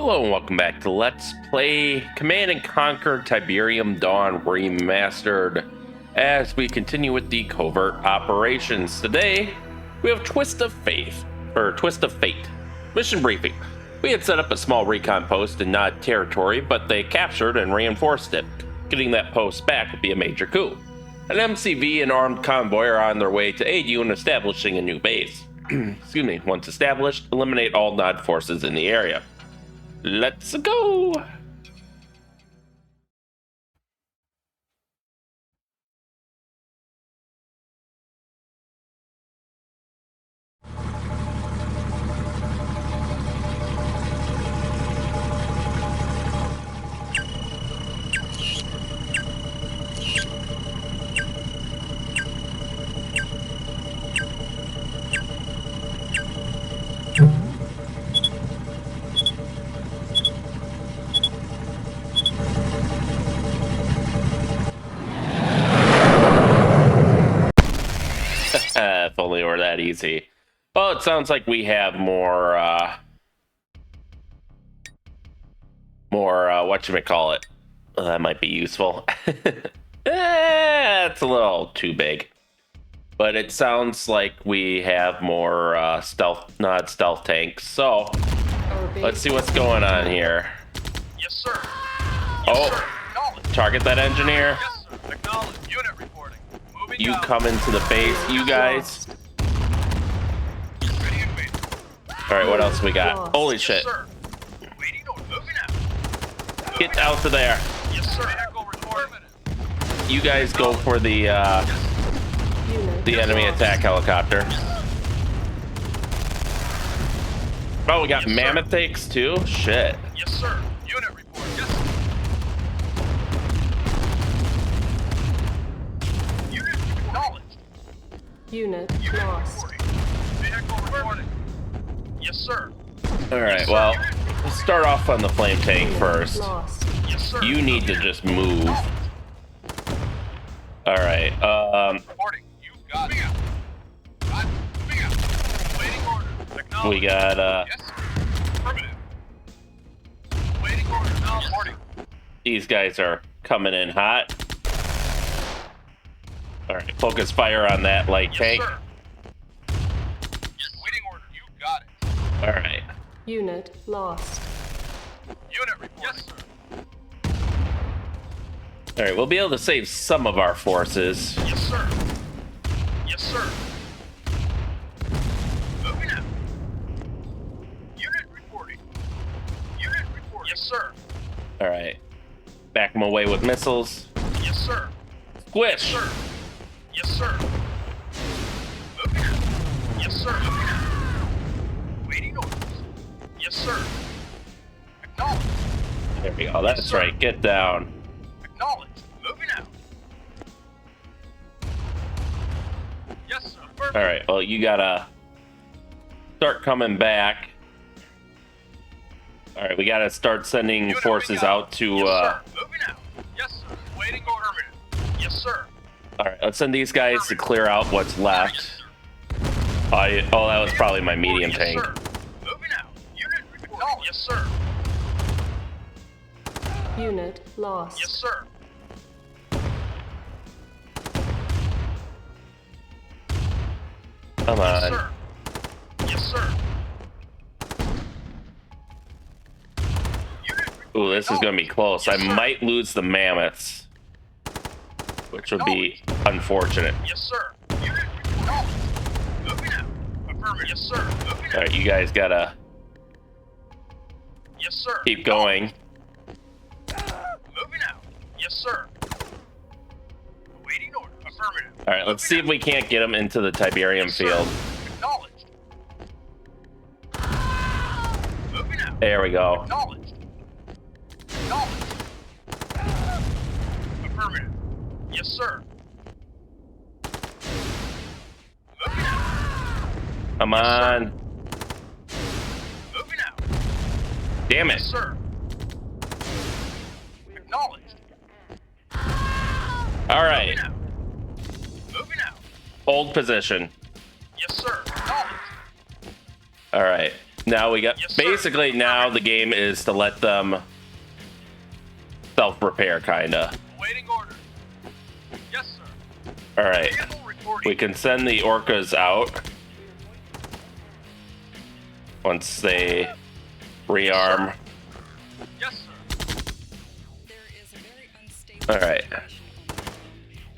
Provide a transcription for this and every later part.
Hello and welcome back to Let's Play Command & Conquer Tiberium Dawn Remastered as we continue with the covert operations. Today, we have Twist of Fate. Mission briefing. We had set up a small recon post in Nod territory, but they captured and reinforced it. Getting that post back would be a major coup. An MCV and armed convoy are on their way to aid you in establishing a new base. Excuse me. Once established, eliminate all Nod forces in the area. Let's go! If only it were that easy. Well, it sounds like we have more whatchamacallit. That might be useful. It's a little too big. But it sounds like we have more Nod stealth tanks. So, let's see what's going on here. Yes, sir. Yes, sir. Target that engineer. Yes, sir. Acknowledge. Unit reporting. Moving You out. come into the base, you guys. Ready and waiting. Alright, what else we got? Holy Yes, shit. sir. Waiting or moving out. Get out to there. Yes, sir. Vehicle reporting. You guys go for the enemy attack helicopter. Oh, we got Yes, mammoth takes too? Shit. Yes, sir. Unit report. Yes. Unit acknowledged. Unit Unit lost. reporting. Vehicle reporting. Yes, sir. Alright, well, let's start off on the flame tank first. Lost. Yes, sir. You need to just move. Alright, Reporting. You got it. Moving out. Waiting order. Acknowledged. we got, Yes, sir. Affirmative. Waiting order. Now reporting. these guys are coming in hot. Alright, focus fire on that light Yes, tank. sir. Yes, waiting order. You got it. Alright. Unit lost. Unit reporting. Yes, sir. Alright, we'll be able to save some of our forces. Yes, sir. Yes, sir. Moving out. Unit reporting. Unit reporting. Yes, sir. Alright. Back them away with missiles. Yes, sir. Squish! Sir. Yes, sir. Moving out. Yes, sir. Moving out. Waiting orders. Yes, sir. Acknowledged. There we go. That's sir. right. Get down. Acknowledged. Moving out. Yes, sir. Affirmative. Alright, well, you gotta start coming back. Alright, we gotta start sending Unit forces moving out to, Yes, sir. Moving out. Yes, sir. Waiting order. Yes, sir. Alright, let's send these guys to clear out what's left. Yes, sir. Oh, that was probably my medium Yes, tank. sir. Moving out. Unit reporting. Yes, sir. Unit lost. Yes, sir. Come Yes, on. sir. Yes, sir. Unit Ooh, this is gonna be close. I Yes, sir. might lose the mammoths, which would be unfortunate. Yes, sir. Unit acknowledged. Moving out. Affirmative. Yes, sir. Moving out. Alright, you guys gotta Yes, sir. keep going. Moving out. Yes, sir. Awaiting order. Affirmative. Alright, let's see if we can't get them into the Tiberium Yes, sir. field. Acknowledged. Moving out. There we go. Acknowledged. Acknowledged. Affirmative. Yes, sir. Moving out. Come on. Moving out. Damn Yes, it. sir. Acknowledged. Alright, Moving out. Moving out. hold position. Yes, sir. Acknowledged. Alright. Now we got Yes, sir. basically now the game is to let them self-repair, kinda. Awaiting order. Yes, sir. All right, Vehicle reporting. we can send the orcas out once they rearm. Yes, sir. All right,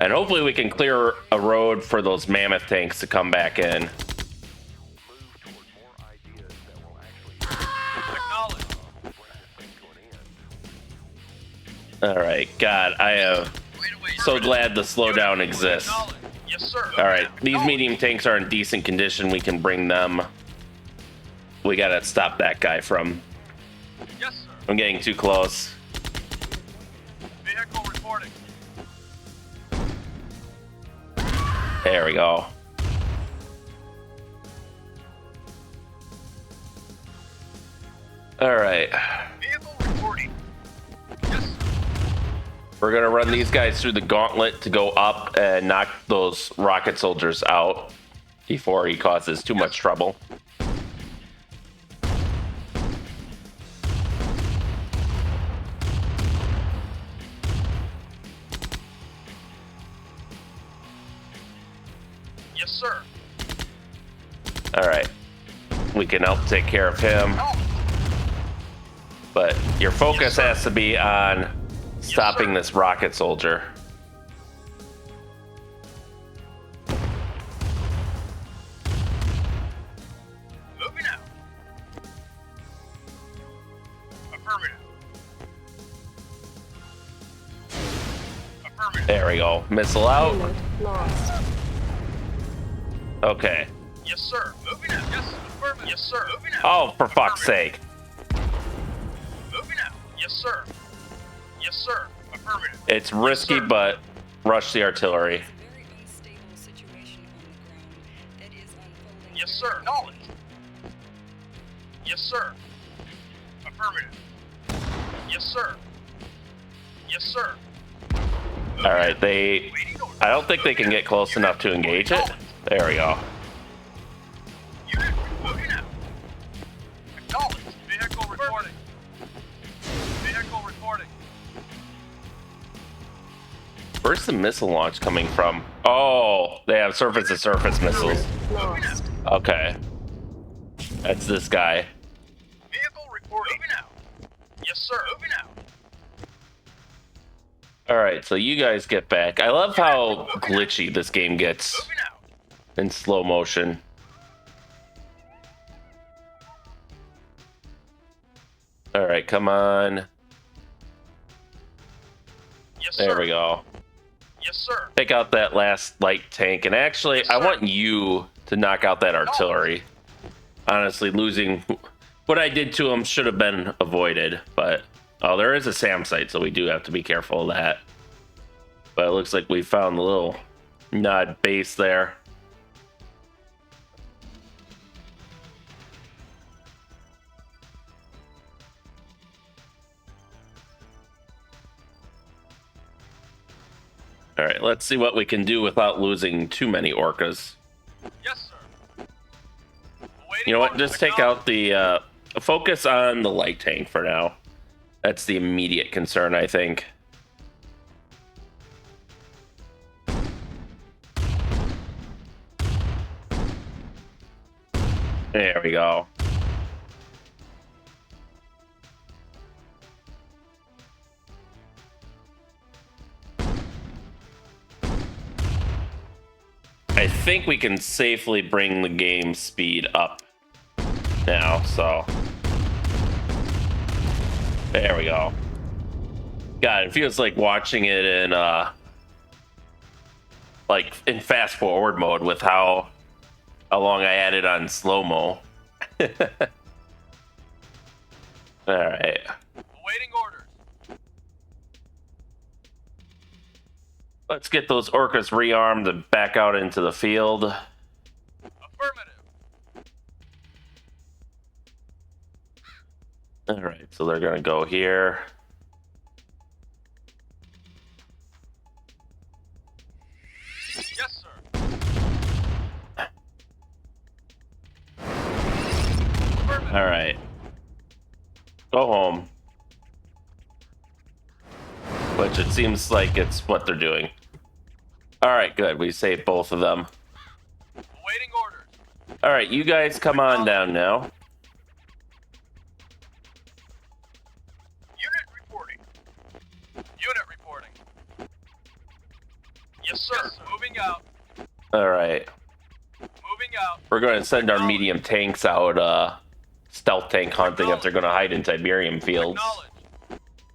and hopefully we can clear a road for those mammoth tanks to come back in. Acknowledged. All right, God, I am so glad the slowdown exists. Acknowledged. Yes, sir. All right, these medium tanks are in decent condition. We can bring them. We gotta stop that guy from. Yes, sir. I'm getting too close. Vehicle reporting. There we go. All right, Vehicle reporting. Yes, sir. we're gonna run these guys through the gauntlet to go up and knock those rocket soldiers out before he causes too much trouble. Yes, sir. All right, we can help take care of him, but your focus has to be on stopping this rocket soldier. Moving out. Affirmative. Affirmative. There we go. Missile out. Unit lost. Okay. Yes, sir. Moving out. Yes, affirmative. Yes, sir. Moving out. Oh, for fuck's sake. Moving out. Yes, sir. Yes, sir. Affirmative. It's risky, sir. but rush the artillery. Very unstable situation on the ground that is unfolding. Yes, sir. Knowledge. Yes, sir. Affirmative. Yes, sir. Yes, sir. All right, they. Waiting order. I don't think they can get close enough to engage it. There we go. Unit moving out. Acknowledged. Vehicle reporting. Vehicle reporting. Where's the missile launch coming from? Oh, they have surface-to-surface missiles. Unit lost. Okay. That's this guy. Vehicle reporting. Moving out. Yes, sir. Moving out. All right, so you guys get back. I love how glitchy this game gets Moving out. in slow motion. All right, come on. Yes, sir. There we go. Yes, sir. Take out that last light tank, and actually, I want you to knock out that artillery. Honestly, losing what I did to him should have been avoided, but oh, there is a SAM site, so we do have to be careful of that. But it looks like we found the little nod base there. All right, let's see what we can do without losing too many orcas. Yes, sir. Awaiting You know what? orders. Just take out the focus on the light tank for now. That's the immediate concern, I think. There we go. I think we can safely bring the game speed up now, so there we go. God, it feels like watching it in like in fast forward mode with how long I had it on slow-mo. All right. Awaiting orders. Let's get those orcas rearmed and back out into the field. Affirmative. All right, so they're gonna go here. Yes, sir. Affirmative. All right. Go home. Which it seems like it's what they're doing. All right, good. We saved both of them. Awaiting orders. All right, you guys come on down now. Unit reporting. Unit reporting. Yes, sir. Yes, sir. Moving out. All right. Moving out. We're going to send our medium tanks out stealth tank hunting if they're going to hide in Tiberium fields.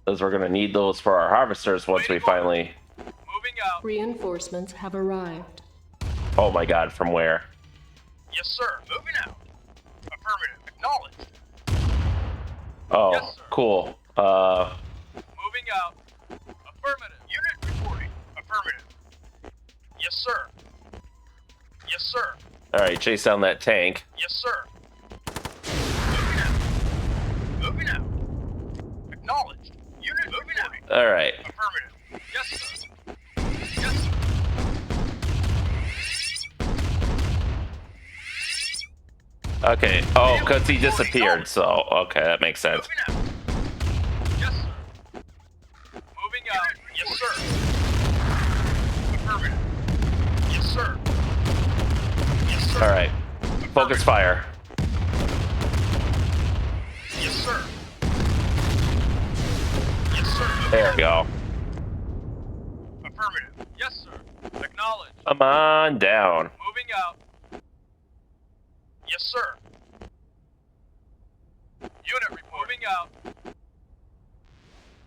Because we're going to need those for our harvesters once we finally... Moving out. Reinforcements have arrived. Oh my god, from where? Yes, sir. Moving out. Affirmative. Acknowledged. Oh, Yes, sir. cool. Moving out. Affirmative. Unit reporting. Affirmative. Yes, sir. Yes, sir. Alright, chase down that tank. Yes, sir. Moving out. Moving out. Acknowledged. Unit moving out. Alright. Affirmative. Yes, sir. Yes, sir. Okay. Oh, because he disappeared, so... Okay, that makes sense. Moving out. Yes, sir. Moving out. Yes, sir. Affirmative. Yes, sir. Yes, sir. Alright. Focus fire. Yes, sir. Yes, sir. There we go. Affirmative. Yes, sir. Acknowledged. Come on down. Moving out. Yes, sir. Unit reporting out.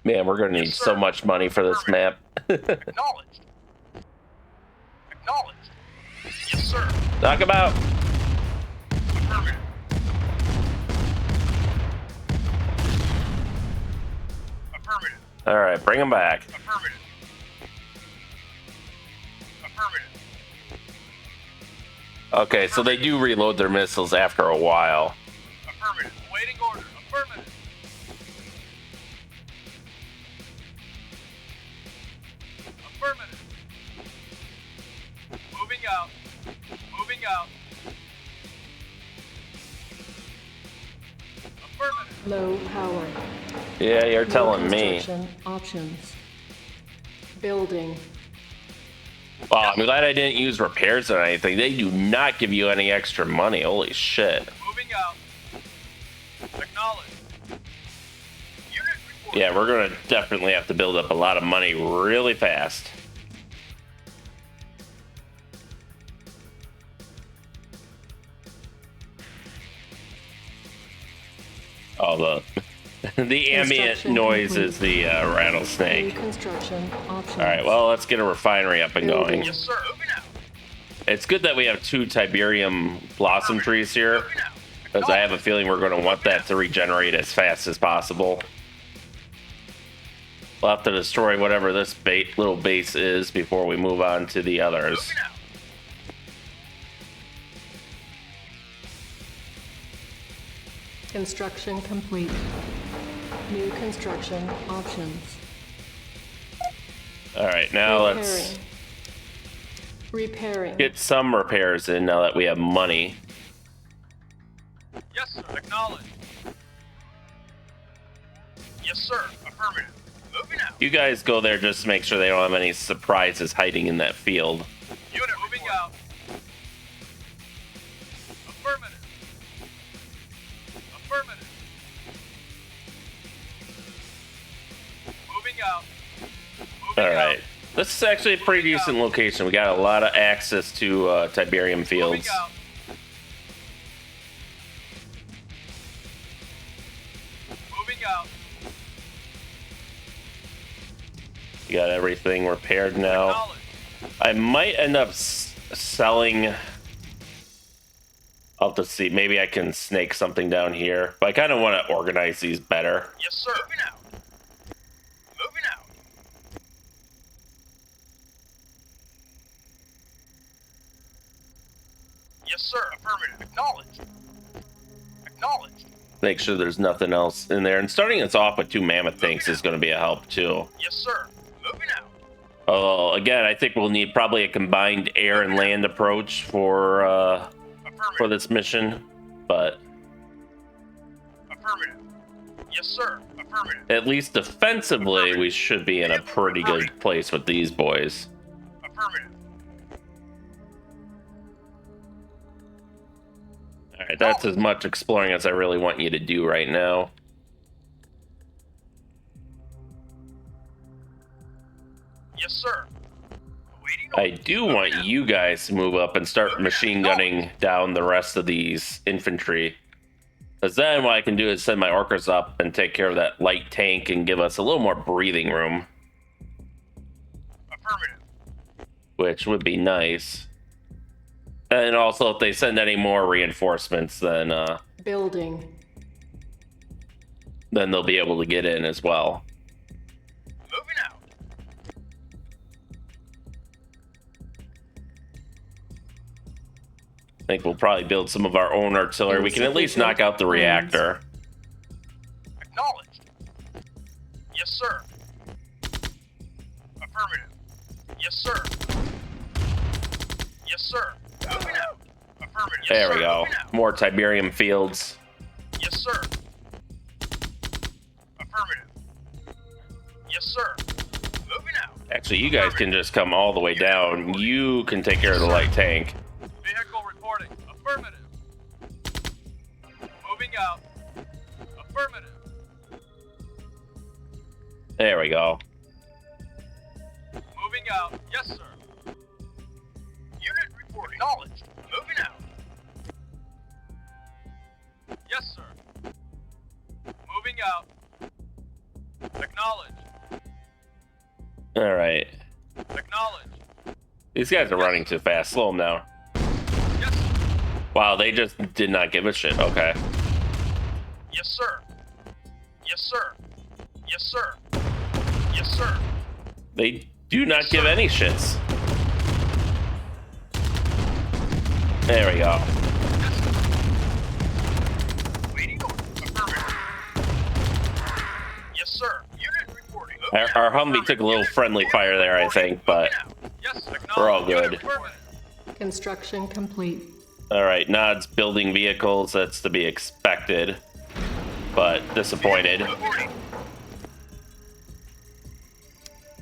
Man, we're going to need Yes, so sir. much money for this map. Acknowledged. Acknowledged. Yes, sir. Knock him out. Affirmative. Affirmative. Alright, bring him back. Affirmative. Affirmative. Okay, so they do reload their missiles after a while. Affirmative. Waiting order. Affirmative. Affirmative. Moving out. Moving out. Affirmative. Low power. Yeah, you're No telling me. construction options. Building. Wow, I'm glad I didn't use repairs or anything. They do not give you any extra money. Holy shit. Moving out. Acknowledged. Unit reporting. Yeah, we're going to definitely have to build up a lot of money really fast. Oh, the ambient Construction noise complete. is the New rattlesnake. construction options. All right, well, let's get a refinery up and going. Yes, sir. Moving out. It's good that we have 2 Tiberium blossom trees here, Moving out. because I have a feeling we're going to want that to regenerate as fast as possible. We'll have to destroy whatever this little base is before we move on to the others. Moving out. Construction complete. New construction options. All right, now let's Repairing. get some repairs in now that we have money. Yes, sir. Acknowledged. Yes, sir. Affirmative. Moving out. You guys go there just to make sure they don't have any surprises hiding in that field. Unit moving out. Affirmative. Affirmative. Moving out. Moving All out. right. This is actually a pretty decent location. We got a lot of access to Tiberium Moving fields. out. Moving out. You got everything repaired now. Acknowledged. I might end up selling. I'll have to see. Maybe I can snake something down here. But I kind of want to organize these better. Yes, sir. Moving out. Moving out. Yes, sir. Affirmative. Acknowledged. Acknowledged. Make sure there's nothing else in there. And starting us off with 2 mammoth tanks is going to be a help too. Yes, sir. Moving out. Oh, again, I think we'll need probably a combined air and land approach for Affirmative. this mission. But Yes, sir. Affirmative. At least defensively, we should be in a pretty good place with these boys. Affirmative. Alright, that's as much exploring as I really want you to do right now. Yes, sir. Awaiting I orders. do want you guys to move up and start machine gunning down the rest of these infantry. Because then what I can do is send my orcas up and take care of that light tank and give us a little more breathing room, Affirmative. which would be nice. And also, if they send any more reinforcements, then Building. they'll be able to get in as well. Moving out. I think we'll probably build some of our own artillery. We can at least knock out the reactor. Acknowledged. Yes, sir. Affirmative. Yes, sir. Yes, sir. Moving out. Affirmative. Yes, There sir. we go. Moving out. More Tiberium fields. Yes, sir. Affirmative. Yes, sir. Moving out. Actually, you guys can just come all the way down. You can take care of the light tank. Vehicle reporting. Affirmative. Moving out. Affirmative. There we go. Moving out. Yes, sir. Unit reporting. Acknowledged. Moving out. Yes, sir. Moving out. Acknowledged. All right. Acknowledged. These guys are running too fast. Slow them down. Yes, sir. Wow, they just did not give a shit. Okay. Yes, sir. Yes, sir. Yes, sir. Yes, sir. They do not give any shits. There we go. Yes, sir. Waiting order. Affirmative. Yes, sir. Unit reporting. Our Humvee took a little friendly fire there, I think, but Yes, we're all acknowledged. good. Unit affirmative. Construction complete. all right. Nod's building vehicles. That's to be expected, but disappointed. Reporting.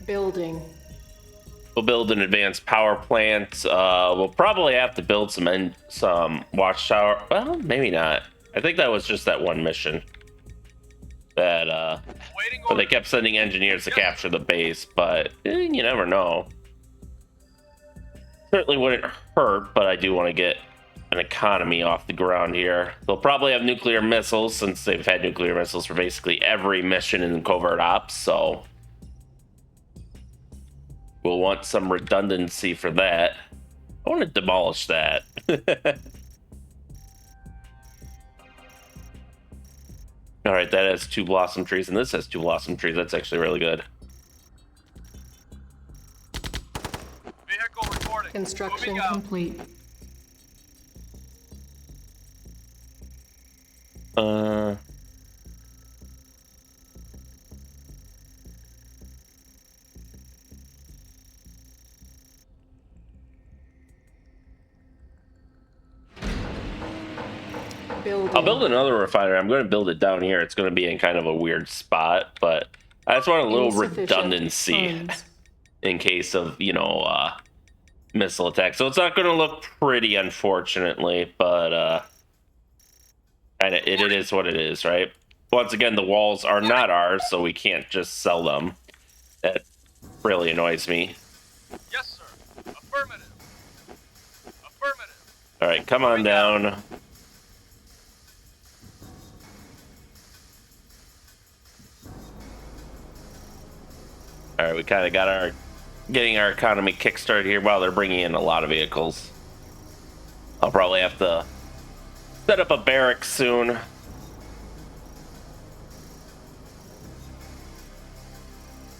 Building. We'll build an advanced power plant. We'll probably have to build some watchtower. Well, maybe not. I think that was just that one mission that Waiting where they order. kept sending engineers to capture the base, but you never know. Certainly wouldn't hurt, but I do want to get an economy off the ground here. They'll probably have nuclear missiles since they've had nuclear missiles for basically every mission in covert ops, so we'll want some redundancy for that. I want to demolish that. All right, that has 2 blossom trees, and this has 2 blossom trees. That's actually really good. Vehicle reporting. Construction Moving out. complete. Building. I'll build another refinery. I'm going to build it down here. It's going to be in kind of a weird spot, but I just want a little Insufficient redundancy funds. in case of, missile attack. So it's not going to look pretty, unfortunately, but and it is what it is, right? Once again, the walls are not ours, so we can't just sell them. That really annoys me. Yes, sir. Affirmative. Affirmative. All right, come on down. All right, we kind of got getting our economy kickstarted here while they're bringing in a lot of vehicles. I'll probably have to set up a barracks soon.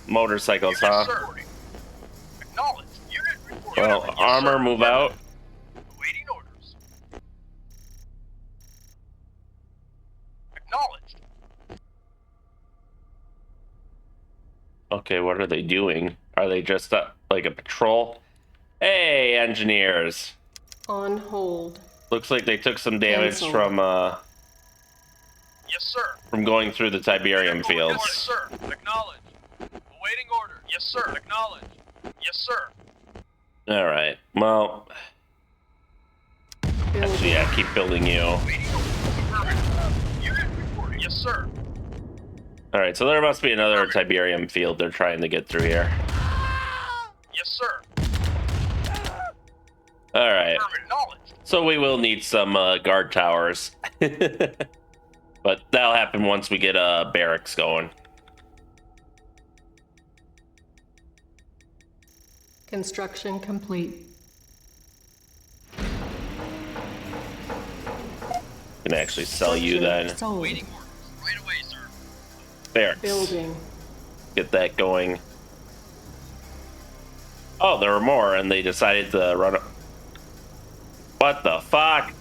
Motorcycles, Yes, huh? sir. Acknowledged. Unit reporting. Well, Yes, armor, sir. move out. Awaiting orders. Acknowledged. Okay, what are they doing? Are they just like a patrol? Hey, engineers. On hold. Looks like they took some damage Cancel. from Yes, sir. from going through the Tiberium Yes, fields. sir. Acknowledge. Awaiting order. Yes, sir. Acknowledge. Yes, sir. All right. Well, Building. actually, yeah, keep building you. Awaiting order. Affirmative. Unit reporting. Yes, sir. All right, so there must be another Tiberium field they're trying to get through here. Yes, sir. All right. Affirmative. Knowledge. So we will need some guard towers. But that'll happen once we get barracks going. Construction complete. Can actually sell you Structure then. Sold. Waiting orders. Right away, sir. Barracks. Building. Get that going. Oh, there were more, and they decided to run it. What the fuck?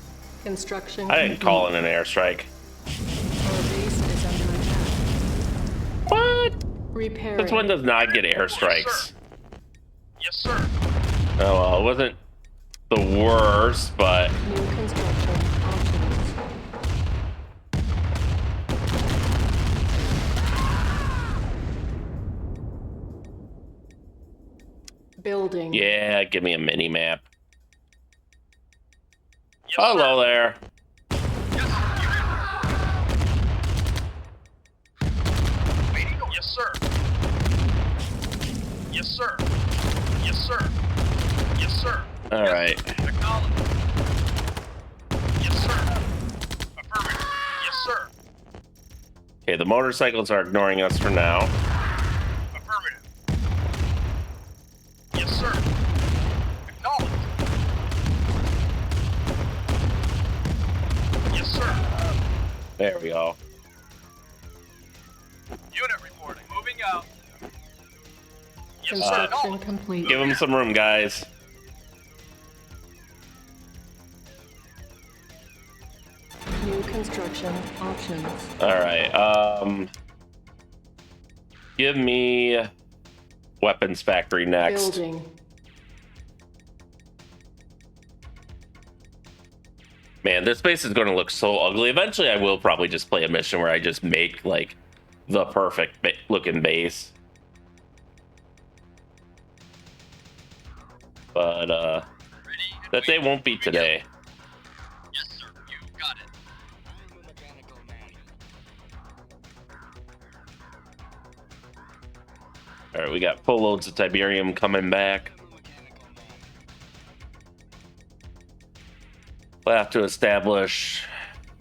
Construction I didn't call in an airstrike. Our base is under attack. What? Repairing. This one does not get airstrikes. Yes, sir. Oh well, it wasn't the worst, but New construction options. Building. yeah, give me a mini map. Yes, Hello there. Waiting order. Yes, sir. Yes, sir. Yes, sir. Yes, sir. All right. Acknowledge. Yes, sir. Affirmative. Yes, sir. Okay, the motorcycles are ignoring us for now. Affirmative. Yes, sir. Acknowledge. Yes, sir. There we go. Unit reporting. Moving out. Yes, sir. Construction Acknowledge. complete. Give them some room, guys. New construction options. All right. Give me weapons factory next. Building. Man, this base is going to look so ugly. Eventually, I will probably just play a mission where I just make like the perfect looking base. But Ready and that day waiting. won't be today. Yes, sir. You got it. All right, we got full loads of Tiberium coming back. We'll have to establish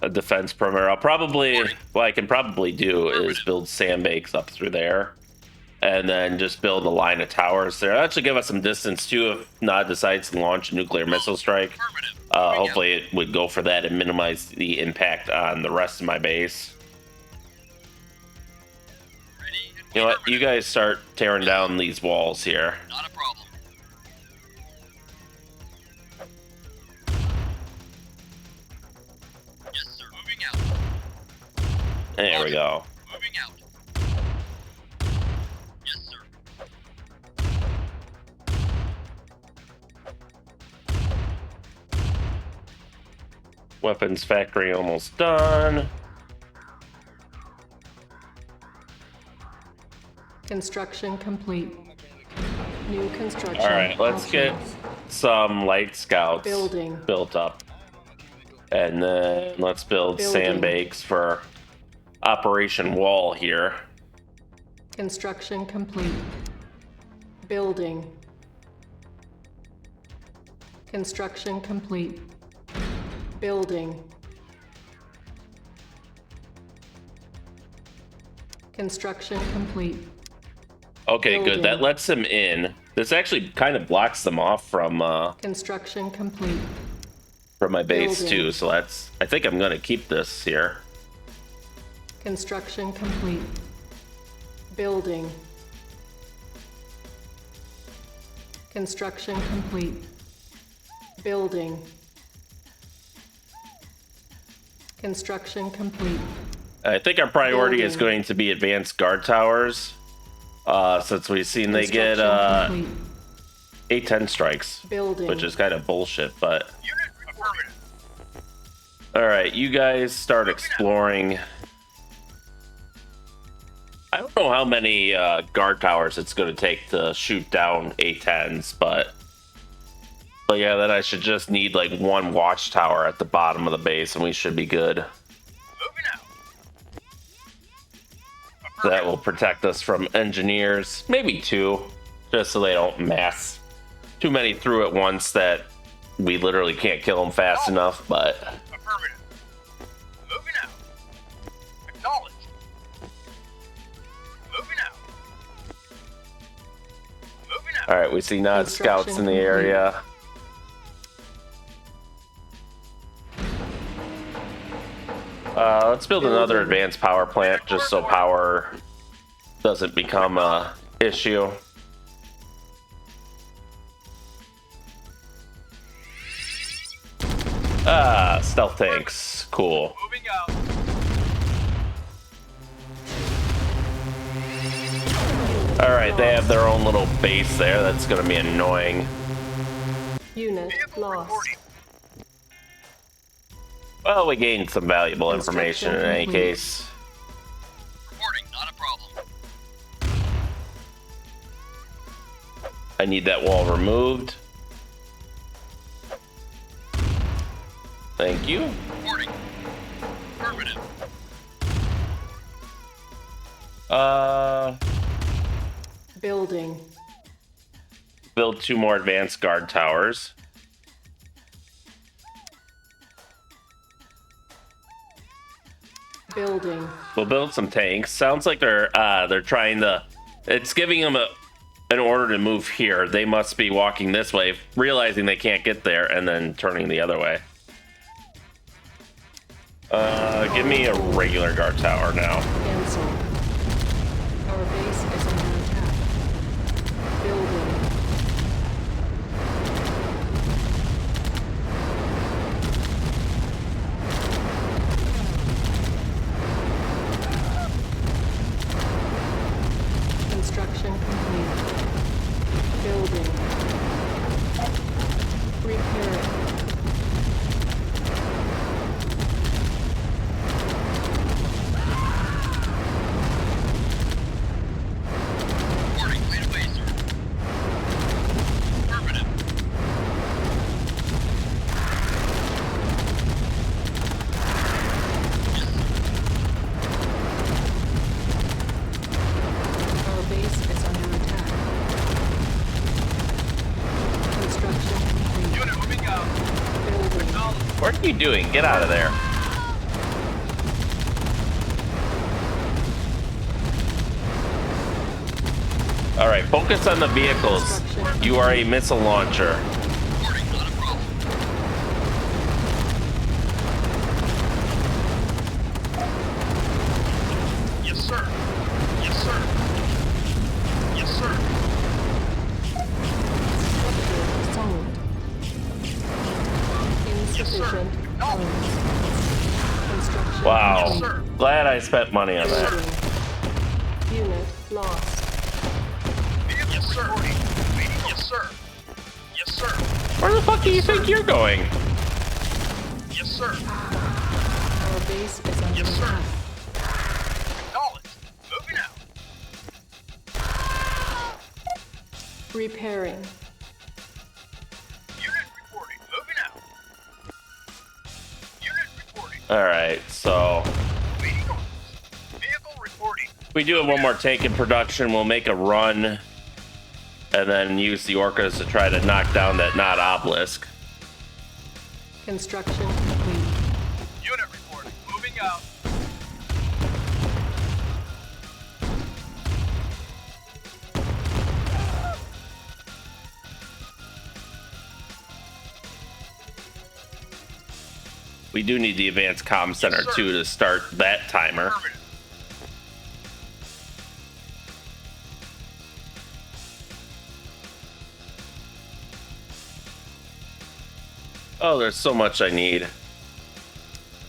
a defense perimeter. I'll probably, what I can probably do is build sandbags up through there, and then just build a line of towers there. That should give us some distance too if Nod decides to launch a nuclear missile strike. Affirmative. Hopefully it would go for that and minimize the impact on the rest of my base. Ready and You know what? You guys start tearing down these walls here. Not a problem. Yes, sir. Moving out. There we go. Moving out. Yes, sir. Weapons factory almost done. Construction complete. New construction All right, let's get options. some light scouts Building. built up. And then let's build Building. sandbags for Operation Wall here. Construction complete. Building. Construction complete. Building. Construction complete. Okay, Building. good. That lets them in. This actually kind of blocks them off from Construction complete. my base Building. too. So that's. I think I'm gonna keep this here. Construction complete. Building. Construction complete. Building. Construction complete. I think our priority is Building. going to be advanced guard towers. Since we've seen they get Construction complete. 810 strikes, Building. which is kind of bullshit. But Unit affirmative. all right, you guys start exploring don't know how many guard towers it's going to take to shoot down A10s, but yeah, then I should just need like one watchtower at the bottom of the base, and we should be good. Moving out. That will protect us from engineers, maybe two, just so they don't mass too many through at once that we literally can't kill them fast enough. But Affirmative. Moving out. Acknowledged. Moving out. Moving out. all right, we see Nod scouts in the area. Let's build another advanced power plant just so power doesn't become a issue. Stealth tanks, cool. Moving out. All right, they have their own little base there. That's gonna be annoying. Unit Vehicle lost. reporting. Well, we gained some valuable information in any case. Reporting. Not a problem. I need that wall removed. Thank you. Reporting. Affirmative. Building. Build 2 more advanced guard towers. Building. We'll build some tanks. Sounds like they're trying to. It's giving them an order to move here. They must be walking this way, realizing they can't get there, and then turning the other way. Give me a regular guard tower now. Cancel. Our base is under attack. Building. Construction complete. Building. Repairing. Reporting. Wait away, sir. Affirmative. Our base is under attack. Construction complete. Unit moving out. Building. Acknowledged. What are you doing? Get out of there. All right, focus on the vehicles. You are a missile launcher. Reporting. Not a problem. Yes, sir. Yes, sir. Yes, sir. Sold. Insufficient funds. Construction Wow. Yes, sir. Glad I spent money on that. complete. Unit lost. Yes, sir. Yes, sir. Yes, sir. Where the fuck do you think you're going? Yes, sir. Our base is under Yes, sir. attack. Acknowledged. Moving out. Repairing. Unit reporting. Moving out. Unit reporting. All right, so Waiting orders. Vehicle reporting. we do have one more tank in production. We'll make a run and then use the orcas to try to knock down that Nod obelisk. Construction complete. Unit reporting. Moving out. We do need the advanced comm center sir. too to start that timer. Affirmative. Oh, there's so much I need.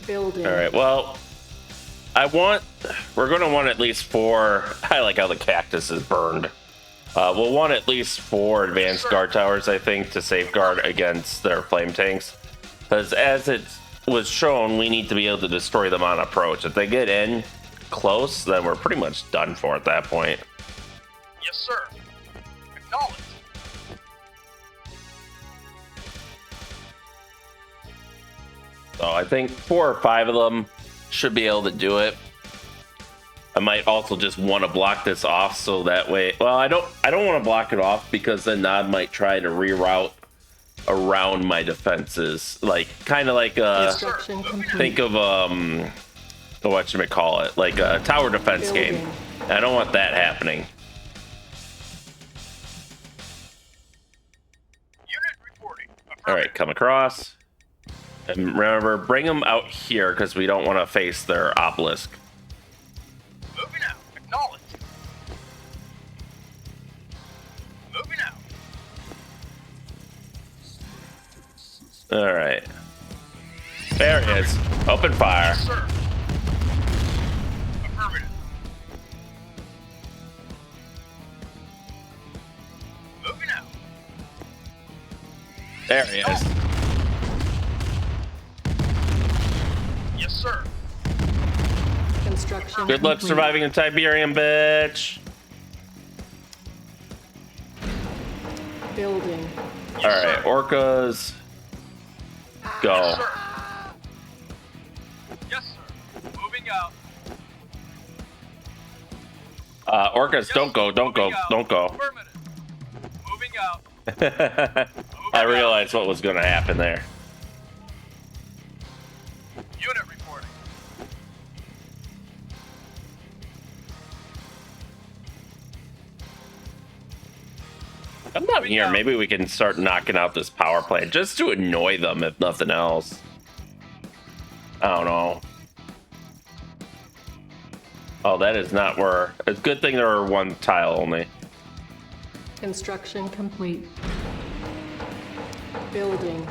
Building. All right, well, we're going to want at least 4. I like how the cactus is burned. We'll want at least 4 advanced sir. guard towers, I think, to safeguard against their flame tanks. Because as it was shown, we need to be able to destroy them on approach. If they get in, close, then we're pretty much done for at that point. Yes, sir. Acknowledged. So I think 4 or 5 of them should be able to do it. I might also just want to block this off so that way. Well, I don't want to block it off because then Nod might try to reroute around my defenses, like kind of like Construction complete. think of whatchamacallit, like a tower defense game. Building. I don't want that happening. Unit reporting. All right, come across. And remember, bring them out here because we don't want to face their obelisk. Moving out. Acknowledged. Moving out. All right. There it is. Open fire. Yes, sir. Affirmative. Moving out. There he is. Yes, sir. Construction Good luck complete. surviving in Tiberium, bitch. Building. All right, orcas. Go. Yes, sir. Yes, sir. Moving out. Orcas, Yes, don't go, don't go, moving out. don't go. Affirmative. Moving out. I realized what was going to happen there. Unit reporting. I'm not here. Maybe we can start knocking out this power plant just to annoy them, if nothing else. I don't know. Oh, that is not where. It's a good thing there are 1 tile only. Construction complete. Building.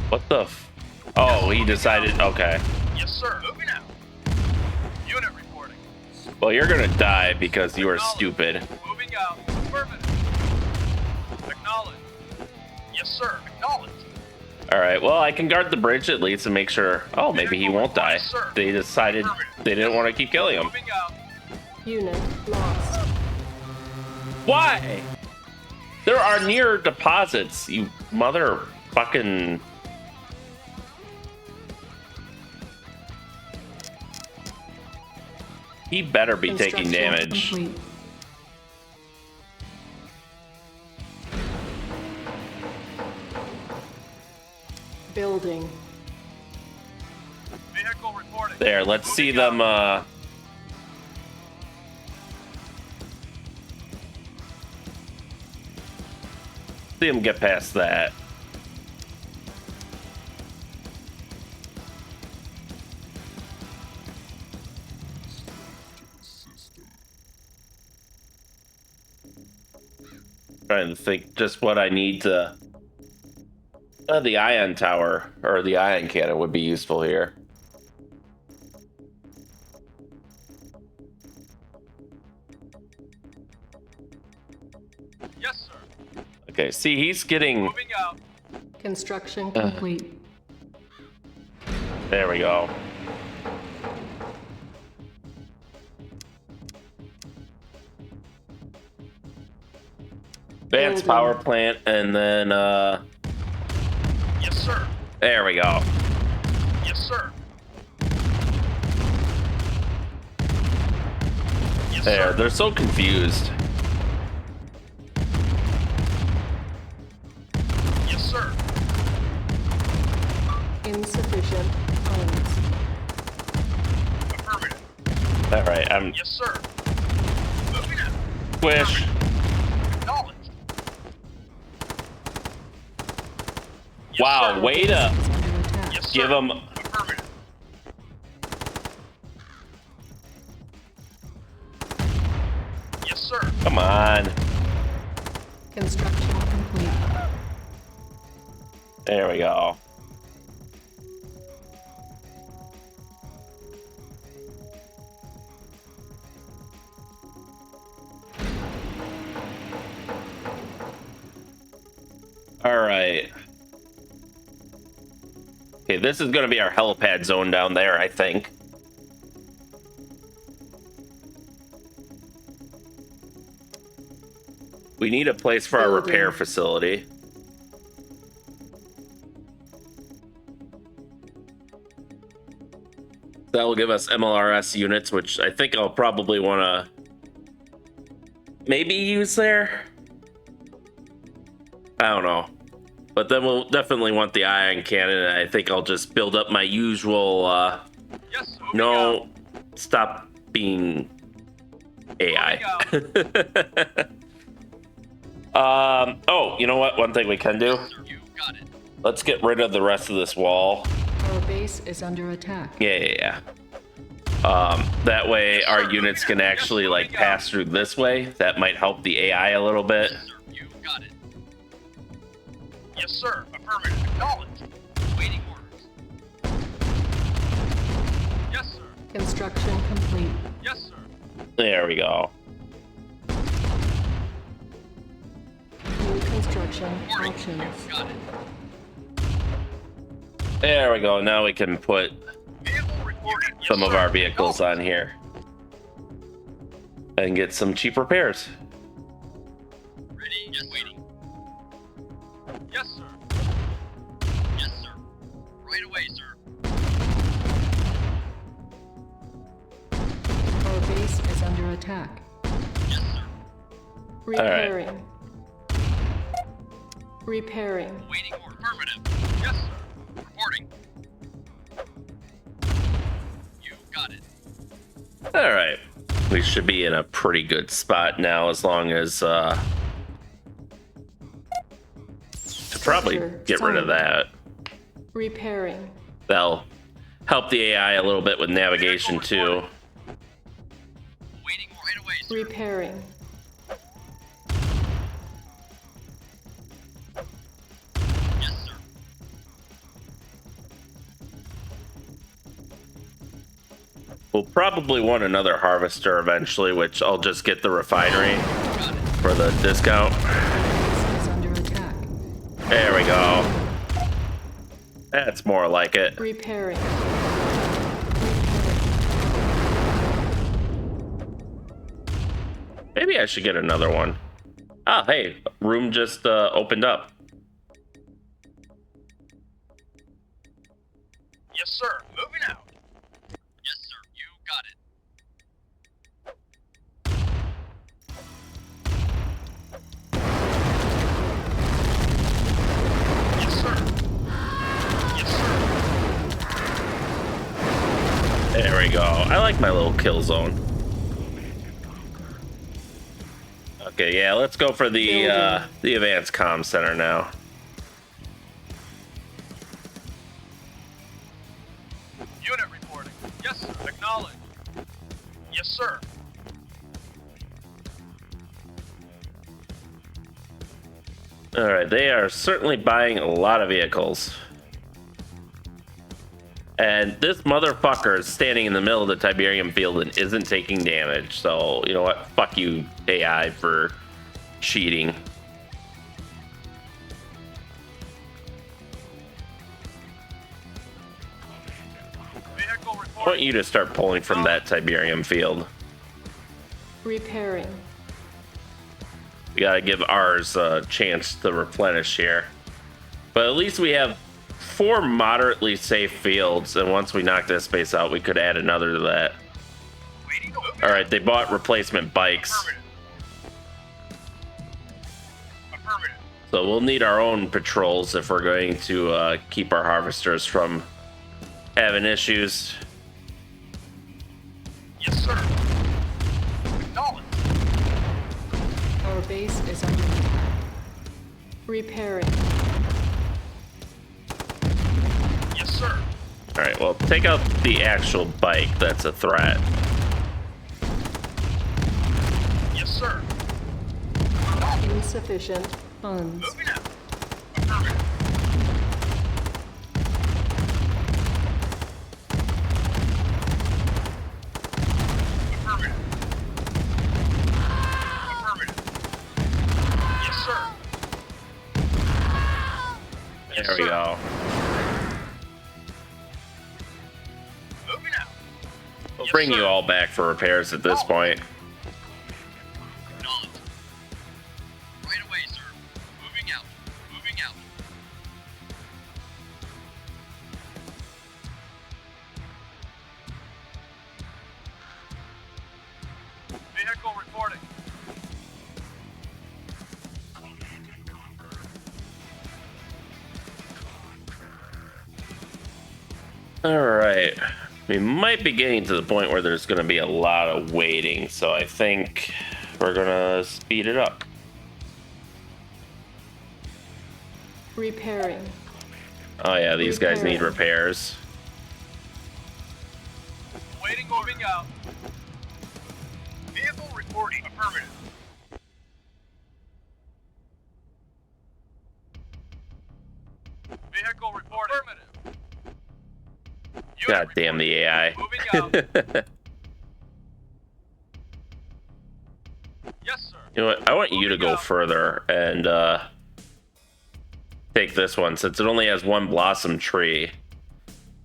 What the? Oh, he decided. Okay. Yes, sir. Moving out. Unit reporting. Well, you're gonna die because you are stupid. Moving out. Affirmative. Acknowledged. Yes, sir. Acknowledged. All right. Well, I can guard the bridge at least and make sure. Oh, maybe he won't die. They decided they didn't want to keep killing him. Moving out. Unit lost. Why? There are near deposits, you motherfucking. He better be taking Construction damage. complete. Building. Vehicle reporting. There, let's see Moving them. out. See them get past that. Trying to think just what I need to. The ion tower or the ion cannon would be useful here. Yes, sir. Okay, see, he's getting. Moving out. Construction complete. There we go. Advanced Building. power plant, and then Yes, sir. there we go. Yes, sir. Yes, There, sir. they're so confused. Yes, sir. Insufficient funds. Affirmative. All right, I'm Yes, sir. Moving out. squish. Acknowledged. Yes, Wow, sir. way to Is under attack. Yes, sir. give him. Affirmative. Yes, sir. Come on. Construction complete. There we go. All right. Okay, this is going to be our helipad zone down there, I think. We need a place for our Building. repair facility. That will give us MLRS units, which I think I'll probably want to maybe use there. I don't know. But then we'll definitely want the ion cannon, and I think I'll just build up my usual, Yes, moving no, out. stop being AI. Oh, you know what? One thing we can do? Sir, you got it. Let's get rid of the rest of this wall. Our base is under attack. Yeah. That way our units can actually like pass through this way. That might help the AI a little bit. Yes, sir, you got it. Yes, sir. Affirmative. Acknowledged. Waiting orders. Yes, sir. Construction complete. Yes, sir. There we go. New construction Reporting. options. Got it. There we go. Now we can put Vehicle reporting. Yes, some of sir. our vehicles on here and get some cheap repairs. Ready and waiting. Yes, sir. Yes, sir. Right away, sir. Our base is under attack. Yes, sir. Repairing. Repairing. Waiting order. Affirmative. Yes, sir. Reporting. You got it. All right. We should be in a pretty good spot now, as long as to probably Structure get rid of solid. that. Repairing. That'll help the AI a little bit with navigation too. Waiting right away, sir. Repairing. Yes, sir. We'll probably want another harvester eventually, which I'll just get the refinery Got it. for the discount. Base is under attack. There we go. That's more like it. Repairing. Maybe I should get another one. Ah, hey, room just opened up. Yes, sir. Moving out. Yes, sir. You got it. Yes, sir. Yes, sir. There we go. I like my little kill zone. Okay, yeah, let's go for the advanced comm center now. Unit reporting. Yes, sir. Acknowledged. Yes, sir. All right, they are certainly buying a lot of vehicles. And this motherfucker is standing in the middle of the Tiberium field and isn't taking damage. So, you know what? Fuck you, AI, for cheating. Vehicle I want reporting. you to start pulling from that Tiberium field. Repairing. We gotta give ours a chance to replenish here. But at least we have 4 moderately safe fields, and once we knock this space out, we could add another to that. Waiting. Moving All out. right, they bought replacement bikes, Affirmative. Affirmative. so we'll need our own patrols if we're going to keep our harvesters from having issues. Yes, sir. Acknowledged. Our base is under attack. Repairing. Yes, sir. All right, well, take out the actual bike. That's a threat. Yes, sir. Insufficient funds. Moving out. Affirmative. Affirmative. Affirmative. Yes, sir. Yes, There we sir. go. bring sir. you all back for repairs at this point. Acknowledged. Right away, sir. Moving out. Moving out. Vehicle reporting. All right. We might be getting to the point where there's going to be a lot of waiting, so I think we're going to speed it up. Repairing. Oh yeah, these guys need repairs. Waiting, moving out. Vehicle reporting. Affirmative. Vehicle reporting. Affirmative. God damn the AI. Moving out. Yes, sir. You know what? I want you to go further and take this one since it only has one blossom tree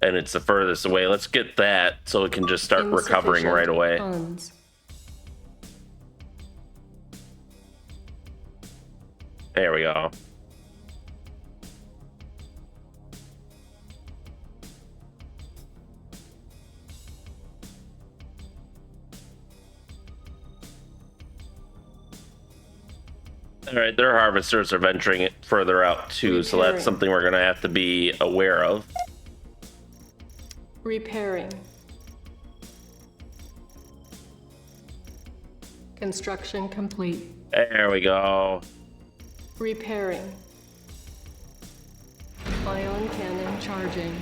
and it's the furthest away. Let's get that so it can just start recovering right away. Funds. There we go. All right, their harvesters are venturing it further out too, so that's something we're going to have to be aware of. Repairing. Construction complete. There we go. Repairing. Ion cannon charging.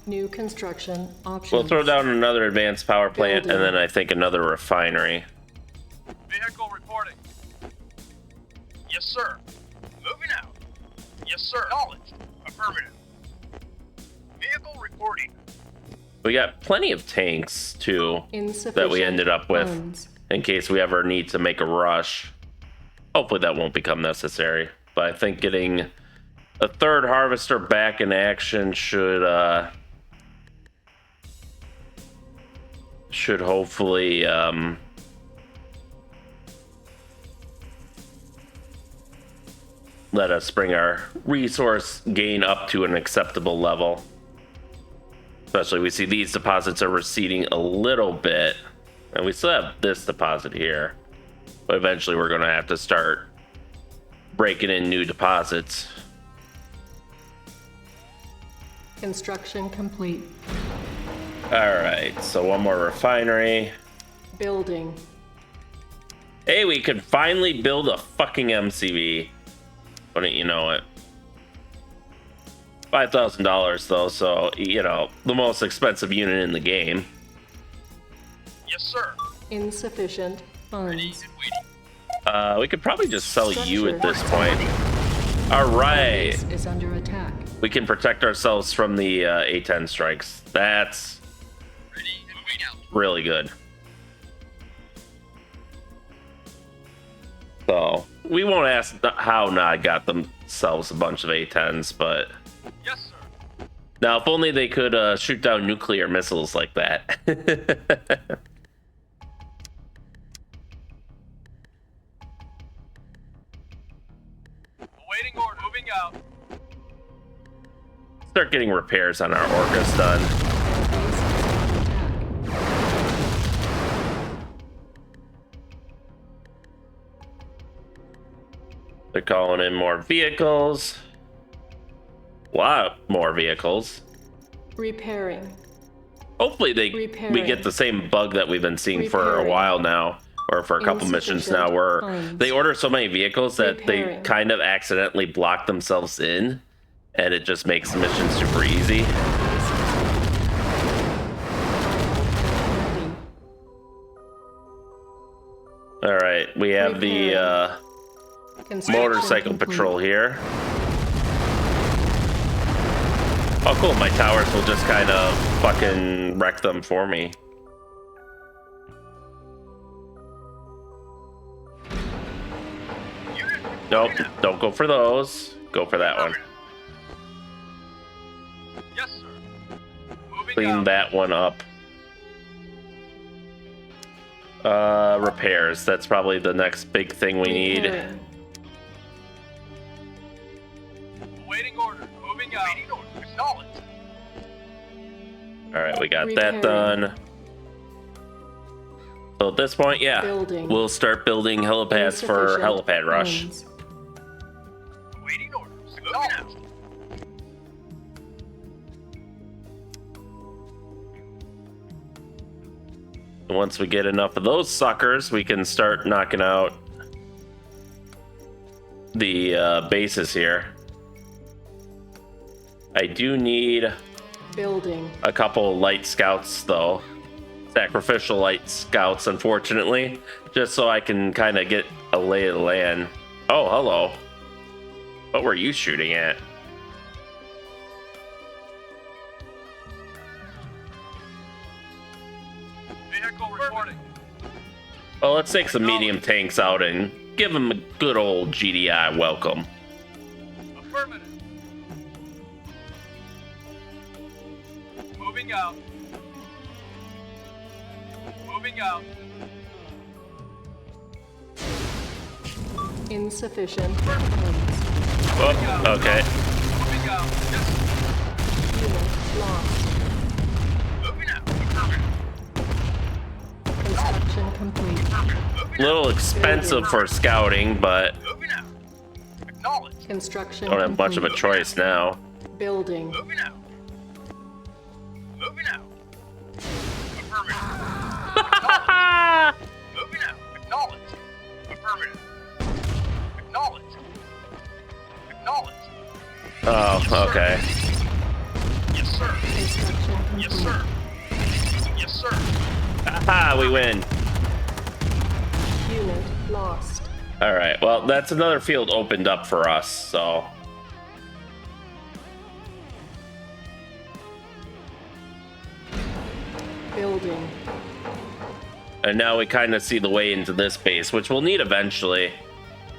New construction options. We'll throw down another advanced power plant and Building. then I think another refinery. Vehicle reporting. Yes, sir. Moving out. Yes, sir. Acknowledged. Affirmative. Vehicle reporting. We got plenty of tanks too Insufficient that we ended up with funds. in case we ever need to make a rush. Hopefully that won't become necessary, but I think getting a third harvester back in action should hopefully let us bring our resource gain up to an acceptable level. Especially we see these deposits are receding a little bit, and we still have this deposit here, but eventually we're going to have to start breaking in new deposits. Construction complete. All right, so one more refinery. Building. Hey, we could finally build a fucking MCV. Wouldn't you know it? $5,000 though, so you know, the most expensive unit in the game. Yes, sir. Insufficient Ready funds. and waiting. We could probably just sell you at this Structure. point. All right, Base is under attack. we can protect ourselves from the A10 strikes. That's Ready and moving out. really good. So we won't ask how Nod got themselves a bunch of A10s, but Yes, sir. now if only they could shoot down nuclear missiles like that. Awaiting order. Moving out. Start getting repairs on our Orcas done. Our base is under attack. They're calling in more vehicles. A lot more vehicles. Repairing. Hopefully we Repairing. get the same bug that we've been seeing for a Repairing. while now, or for a couple missions now, where funds. they order so many vehicles that they Repairing. kind of accidentally block themselves in, and it just makes the mission super easy. Ready. All right, we have the Construction motorcycle complete. patrol here. Oh, cool! My towers will just kind of fucking wreck them for me. Unit Nope, reporting out. don't go for those. Go for that one. Yes, sir. Moving Clean out. that one up. Repairs. That's probably the next big thing we need. Repairing. Awaiting order. Moving out. Awaiting order. Acknowledged. All right, we got Repairing. that done. So at this point, yeah, Building. we'll start building helipads for Insufficient helipad rush. funds. Awaiting orders. Acknowledged. And once we get enough of those suckers, we can start knocking out the bases here. I do need Building. a couple light scouts, though. Sacrificial light scouts, unfortunately, just so I can kind of get a lay of the land. Oh, hello. What were you shooting at? Vehicle reporting. Well, let's take some medium tanks out and give them a good old GDI welcome. Affirmative. Moving out. Moving out. Insufficient funds. Oh, okay. Moving out. Yes. Unit lost. Moving out. Affirmative. Construction complete. A little expensive for scouting, but Moving out. Acknowledged. Construction don't have much of a complete. choice now. Building. Moving out. Moving out. Affirmative. Moving out. Acknowledged. Affirmative. Acknowledged. Acknowledged. Oh, okay. Yes, sir. Construction complete. Yes, sir. Yes, sir. Aha, we win. Unit lost. All right, well, that's another field opened up for us, so. Building. And now we kind of see the way into this base, which we'll need eventually.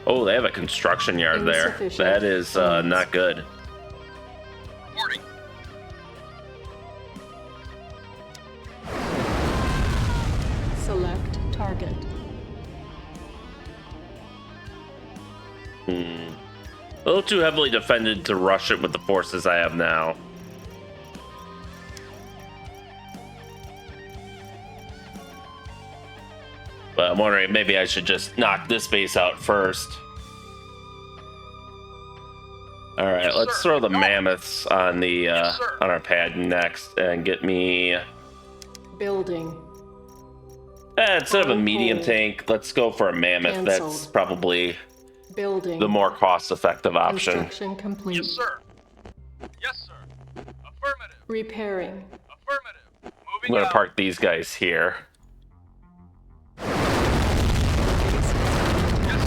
Oh, they have a construction yard there. Insufficient That is funds. not good. Reporting. Select target. A little too heavily defended to rush it with the forces I have now. But I'm wondering, maybe I should just knock this base out first. All right, Yes, let's sir. throw the Go. mammoths on the Yes, sir. on our pad next, and get me. Building. Instead of a On medium hold. tank, let's go for a mammoth. That's Cancelled. probably Building. the more cost-effective option. Construction complete. Yes, sir. Yes, sir. Affirmative. Repairing. Affirmative. I'm Moving gonna out. park these guys here. Yes,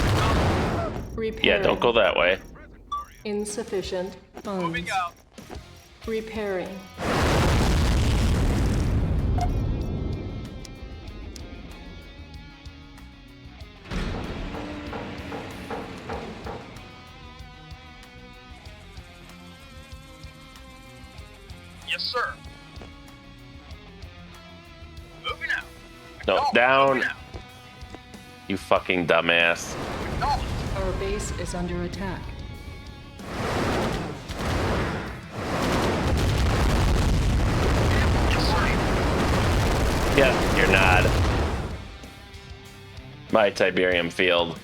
acknowledged. Repairing. Yeah, don't go that way. Prison for you. Insufficient funds. Moving out. Repairing. Yes, sir. Moving out. No, Acknowledged. down. Moving out. You fucking dumbass. Acknowledged. Our base is under attack. Yes, sir. Yeah, you're not. My Tiberium field.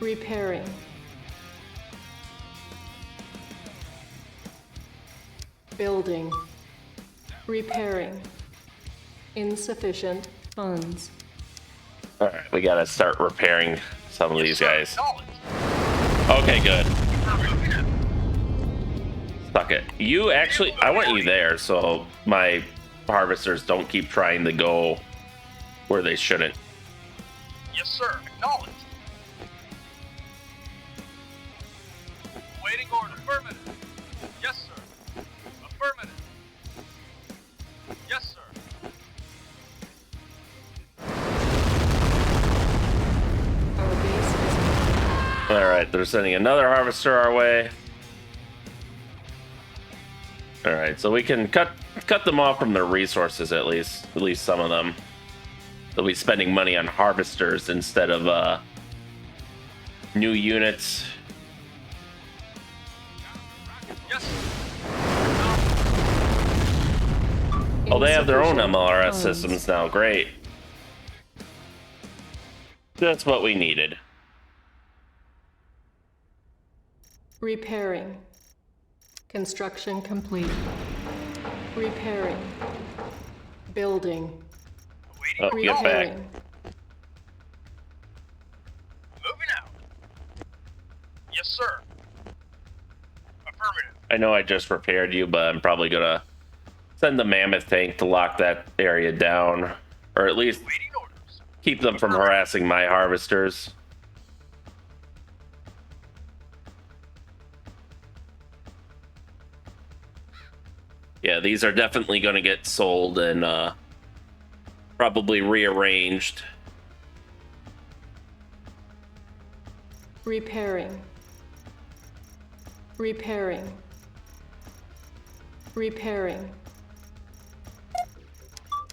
Repairing. Building. Repairing. Insufficient funds. All right, we gotta start repairing some of these guys. Acknowledged. Okay, good. Moving out. Suck it. You actually, I want you there so my harvesters don't keep trying to go where they shouldn't. Yes, sir. Acknowledged. Waiting order. Affirmative. Yes, sir. Affirmative. Yes, sir. Our base is Alright, they're sending another harvester our way. Alright, so we can cut them off from their resources at least some of them. They'll be spending money on harvesters instead of new units. Yes. Oh, they have their own Insufficient MLRS funds. systems now. Great. That's what we needed. Repairing. Construction complete. Repairing. Building. Oh, Awaiting get back. Repairing. Moving out. Yes, sir. Affirmative. I know I just repaired you, but I'm probably gonna send the mammoth tank to lock that area down, or at least Waiting orders. keep them from harassing my harvesters. Yeah, these are definitely going to get sold and probably rearranged. Repairing. Repairing. Repairing.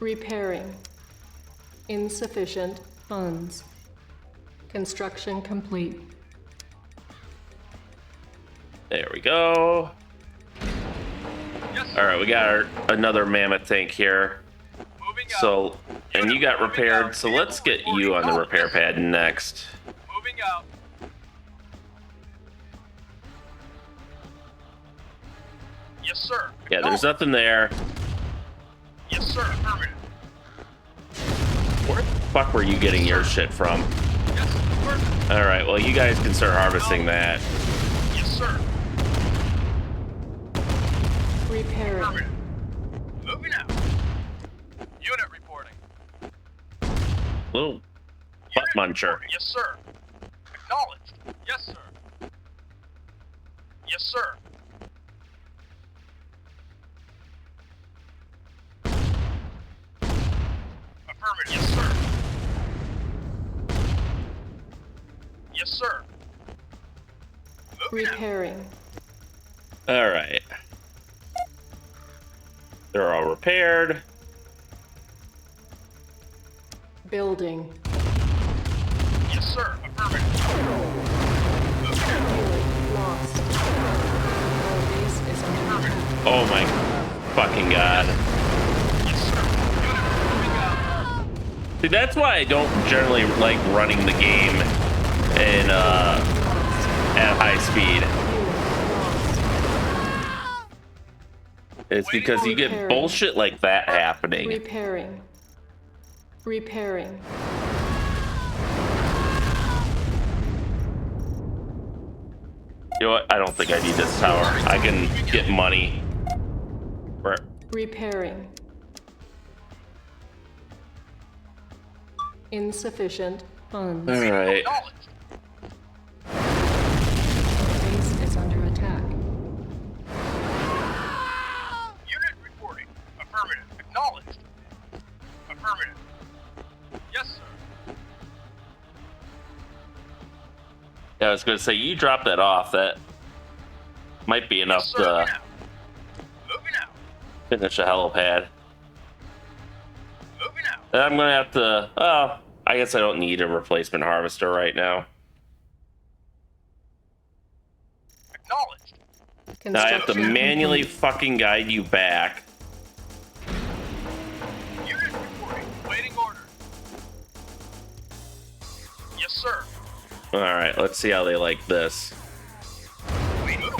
Repairing. Insufficient funds. Construction complete. There we go. Yes, All sir. right, we got another mammoth tank here. Moving out. So, and you got repaired, so let's get you on the repair pad next. Moving out. Yes, sir. Yeah, there's nothing there. Yes, sir. Affirmative. Where the fuck were you getting your shit from? Yes, affirmative. All right, well, you guys can start harvesting that. Yes, sir. Repairing. Affirmative. Moving out. Unit reporting. Little butt muncher. Yes, sir. Acknowledged. Yes, sir. Yes, sir. Affirmative. Yes, sir. Yes, sir. Moving out. Repairing. All right. They're all repaired. Building. Yes, sir. Affirmative. Moving out. Unit lost. Our base is under attack. Oh my fucking god. Yes, sir. Unit moving out. See, that's why I don't generally like running the game in at high speed. It's because you get bullshit like that happening. Repairing. Repairing. You know what? I don't think I need this tower. I can get money. For Repairing. Insufficient funds. all right. Acknowledged. Base is under attack. Unit reporting. Affirmative. Acknowledged. Affirmative. Yes, sir. Yeah, I was gonna say you drop that off. That might be enough Yes, sir. to Moving out. Moving out. finish a helipad. Moving out. And I'm gonna have to. Oh, I guess I don't need a replacement harvester right now. Acknowledged. Now I have to Construction manually complete. fucking guide you back. Unit reporting. Waiting order. Yes, sir. All right, let's see how they like this. Moving out.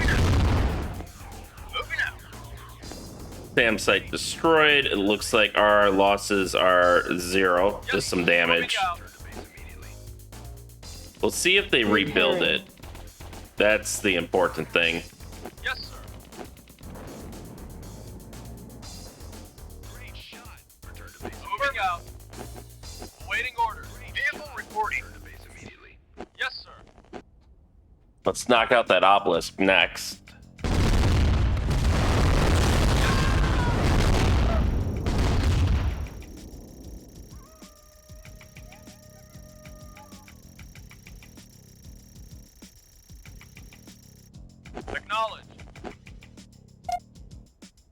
Moving out. Dam site destroyed. It looks like our losses are 0, just some damage. Moving out. We'll see if they rebuild Repairing. it. That's the important thing. Yes, sir. Great shot. Return to base. Moving out. Awaiting orders. Vehicle reporting. Return to base immediately. Yes, sir. Let's knock out that obelisk next.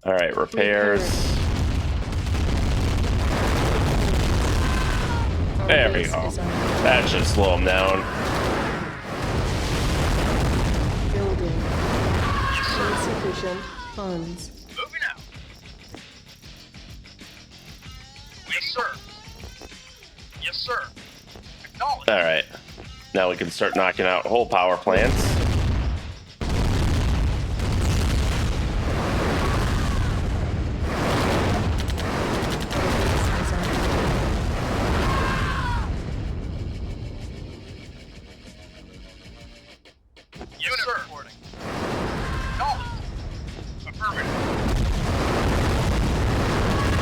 All right, repairs. Our There we base go. is under That should slow them down. building. Insufficient funds. Moving out. Yes, sir. Yes, sir. Acknowledge. All right. Now we can start knocking out whole power plants. Yes, sir. Reporting. Acknowledge. Affirmative.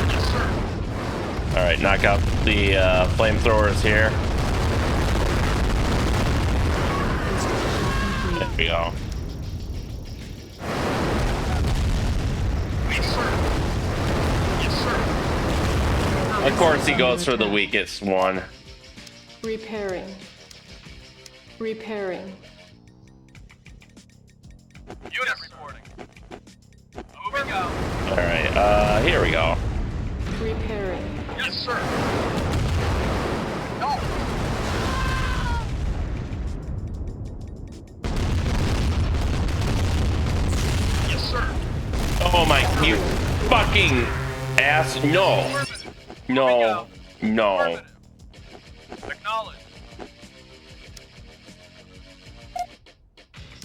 Yes, sir. All right, knock out the flamethrowers here. There we go. Yes, sir. Yes, sir. Of course, he goes for the weakest one. Repairing. Repairing. Unit reporting. Moving out. All right, here we go. Repairing. Yes, sir. No. Yes, sir. Oh my, you fucking ass! No, Affirmative. Moving no, out. no. Affirmative. Acknowledge.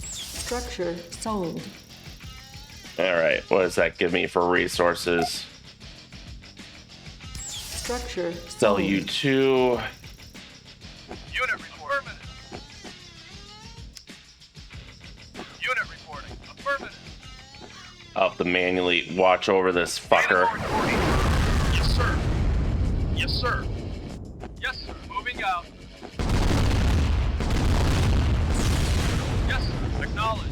Structure sold. All right, what does that give me for resources? Structure Sell sold. you 2. Unit report. Affirmative. Unit reporting. Affirmative. I'll have to manually watch over this fucker. Yes, sir. Yes, sir. Yes, sir. Moving out. Yes, sir. Acknowledge.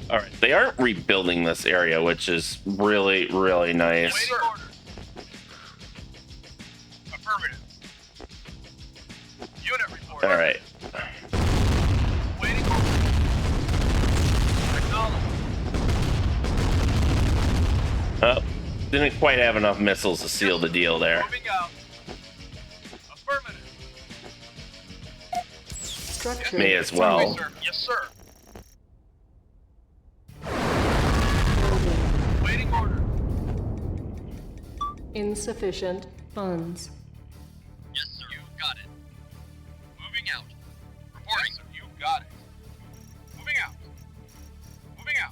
All right, they aren't rebuilding this area, which is really, really nice. Waiting orders. Affirmative. Unit report. All right, Waiting orders. Acknowledge. oh, didn't quite have enough missiles to seal the deal there. Moving out. Affirmative. Structure May as sold. well. Yes, sir. Yes, sir. Building. Waiting order. Insufficient funds. Yes, sir. You got it. Moving out. Reporting. Yes, sir. You got it. Moving out. Moving out.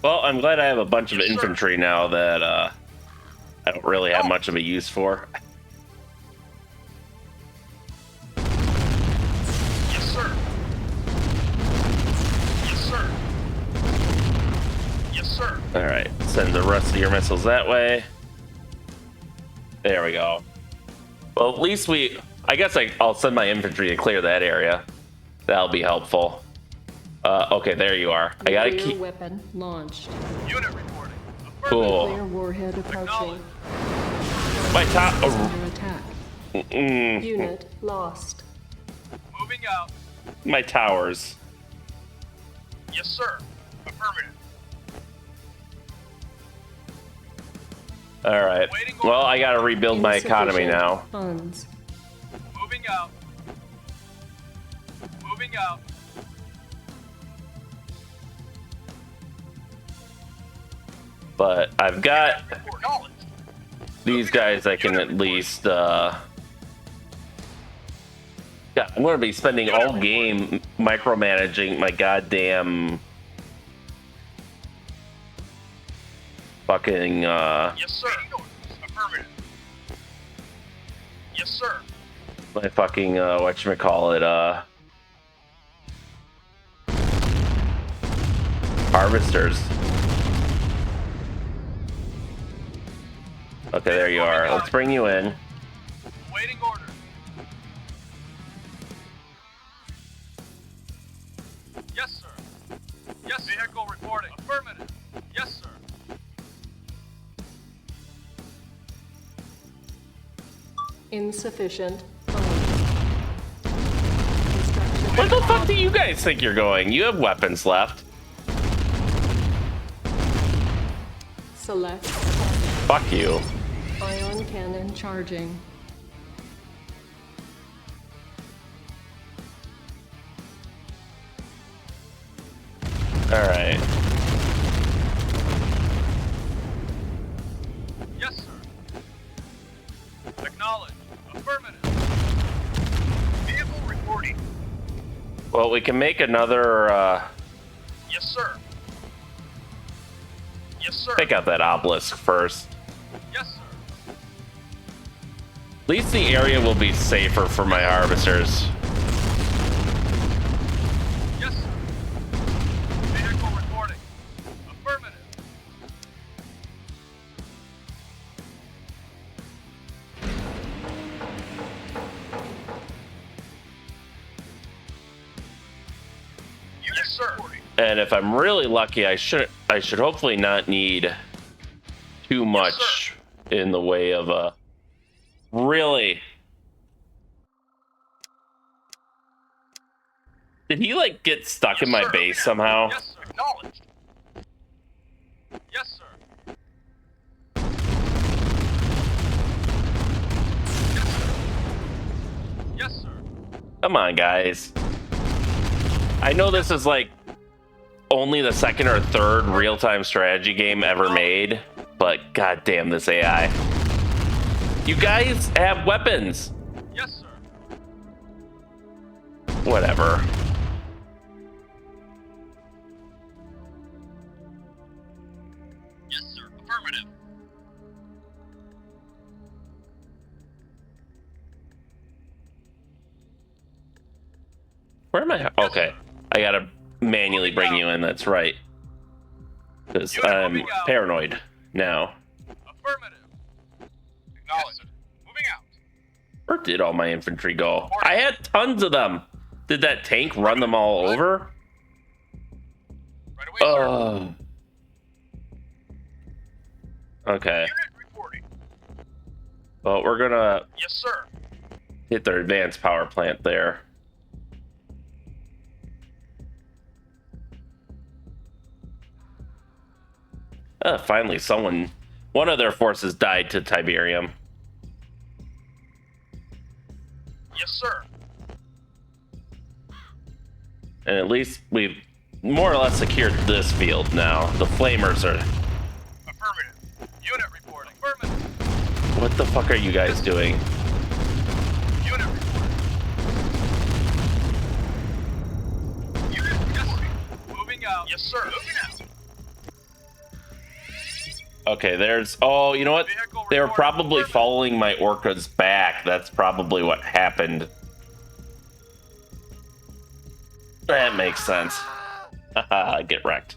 Well, I'm glad I have a bunch of Yes, sir. infantry now that I don't really have much of a use for. Yes, sir. Yes, sir. Yes, sir. All right, send the rest of your missiles that way. There we go. Well, at least I guess I'll send my infantry to clear that area. That'll be helpful. Okay, there you are. I gotta Nuclear keep. weapon launched. Unit reporting. Cool. Nuclear warhead approaching. My top. Under attack. Mm, Unit lost. Moving out. my towers. Yes, sir. Affirmative. All right. Well, I gotta rebuild my economy Insufficient now. Funds. Moving out. Moving out. But I've got Acknowledge. these guys I can at least. Yeah, I'm gonna be spending all game micromanaging my goddamn fucking Yes, sir. Affirmative. Yes, sir. my fucking whatchamacallit, harvesters. Okay, there you are. Let's bring you in. Waiting order. Yes, sir. Yes, vehicle reporting. Affirmative. Yes, sir. Insufficient funds. Construction. Where the fuck do you guys think you're going? You have weapons left. Select. Fuck you. Ion cannon charging. Alright. Yes, sir. Acknowledged. Affirmative. Vehicle reporting. Well, we can make another, Yes, sir. Yes, sir. take out that obelisk first. Yes, sir. At least the area will be safer for my harvesters. Yes, sir. Vehicle reporting. Affirmative. Yes, sir. And if I'm really lucky, I should hopefully not need too much in the way of a really. Did he like get stuck in my sir. base somehow? Yes, sir. Acknowledged. Yes, sir. Yes, sir. Yes, sir. Come on, guys. I know this is like only the second or third real-time strategy game ever made, but goddamn this AI. You guys have weapons. Yes, sir. Whatever. Yes, sir. Affirmative. Where am I? Okay. I gotta manually bring you in, that's right. Because I'm paranoid now. Affirmative. Acknowledged. Moving out. Where did all my infantry go? I had tons of them. Did that tank run them all over? Right away, sir. Okay. Unit reporting. Well, we're gonna Yes, sir. hit their advanced power plant there. Finally, one of their forces died to Tiberium. Yes, sir. And at least we've more or less secured this field now. The flamers are... Affirmative. Unit reporting. Affirmative. What the fuck are you guys doing? Unit reporting. Unit reporting. Moving out. Yes, sir. Moving out. Okay, there's... Oh, you know what? They were probably following my orcas back. That's probably what happened. That makes sense. Haha, get wrecked.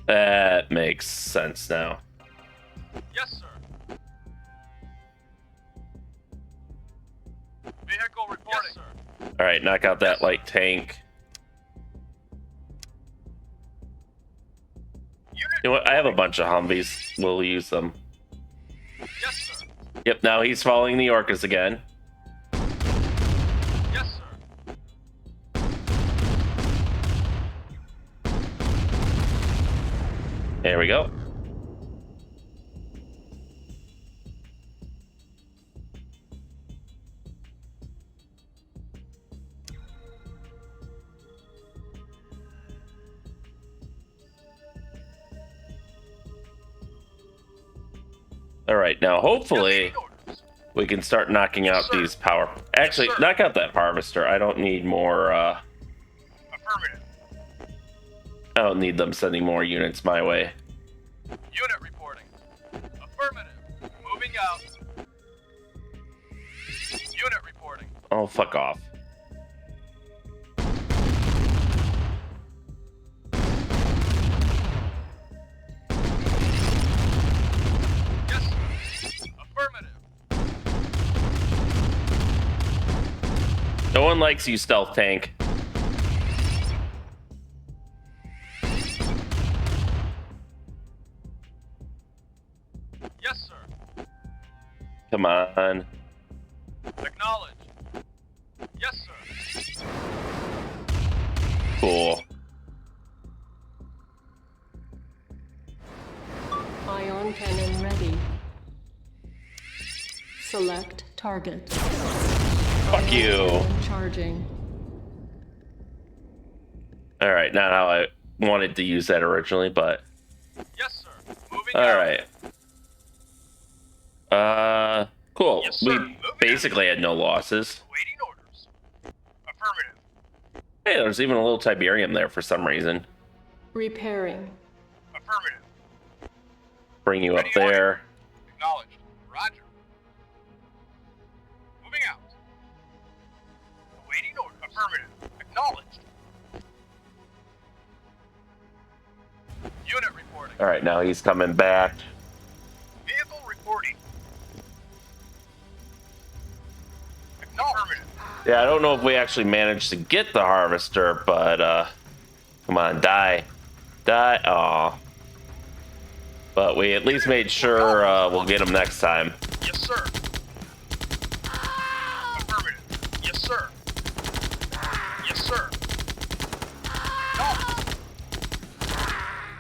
That makes sense now. Yes, sir. Vehicle reporting. Yes, sir. Alright, knock out that light tank. You know what? I have a bunch of Humvees. We'll use them. Yes, sir. Yep, now he's following the orcas again. Yes, sir. There we go. All right, now hopefully we can start knocking out these power. Actually, knock out that harvester. I don't need more. Affirmative. I don't need them sending more units my way. Unit reporting. Affirmative. Moving out. Unit reporting. Oh, fuck off. Yes, sir. Affirmative. No one likes you, stealth tank. Yes, sir. Come on. Acknowledge. Yes, sir. Cool. Ground cannon ready. Select target. Fuck you. Cannon charging. All right, not how I wanted to use that originally, but Yes, sir. Moving all out. right. Cool. Yes, sir. We Moving basically had no losses. Awaiting orders. Affirmative. Hey, there's even a little Tiberium there for some reason. Repairing. Affirmative. Bring you up Ready, order. there. Acknowledged. Roger. Moving out. Awaiting order. Affirmative. Acknowledged. Unit reporting. All right, now he's coming back. Vehicle reporting. Affirmative. Yeah, I don't know if we actually managed to get the harvester, but come on, die. Die. Aw. But we at least made sure we'll get him next time. Yes, sir. Affirmative. Yes, sir. Yes, sir. Acknowledged.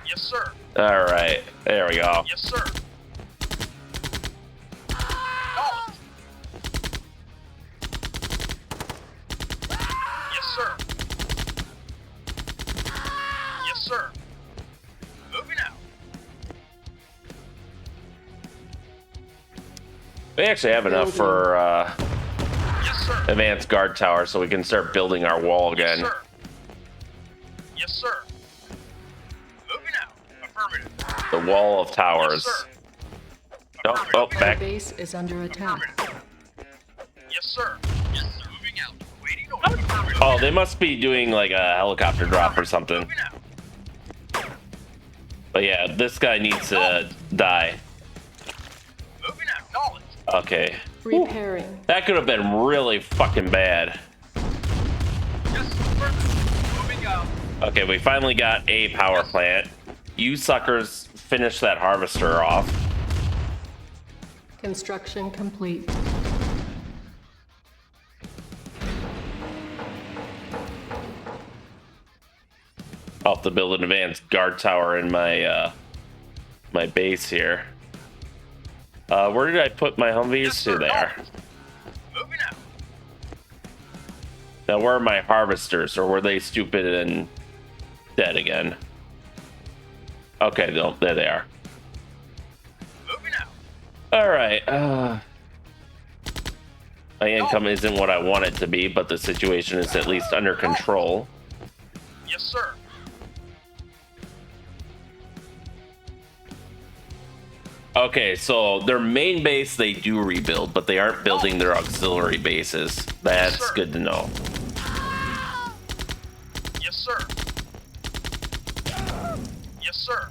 Yes, sir. All right, there we go. Yes, sir. Acknowledged. Yes, sir. Yes, sir. Moving out. We actually have enough for Yes, sir. advanced guard tower, so we can start building our wall again. Yes, sir. Yes, sir. Moving out. Affirmative. The wall of towers. Yes, sir. Oh, Affirmative. oh, Our back. base is under attack. Affirmative. Yes, sir. Yes, sir. Moving out. Waiting order. Affirmative. Oh, they must be doing like a helicopter drop or something. Moving out. But yeah, this guy needs to die. Moving out. Acknowledged. Okay. Repairing. That could have been really fucking bad. Yes, affirmative. Moving out. Okay, we finally got a power plant. You suckers finish that harvester off. Construction complete. I'll have to build an advanced guard tower in my my base here. Where did I put my Humvees? Yes, sir. Here they are. Moving out. Now where are my harvesters, or were they stupid and dead again? Okay, no, there they are. Moving out. All right. My income isn't what I want it to be, but the situation is at least under control. Yes, sir. Okay, so their main base they do rebuild, but they aren't building their auxiliary bases. That's sir. good to know. Yes, sir. Yes, sir.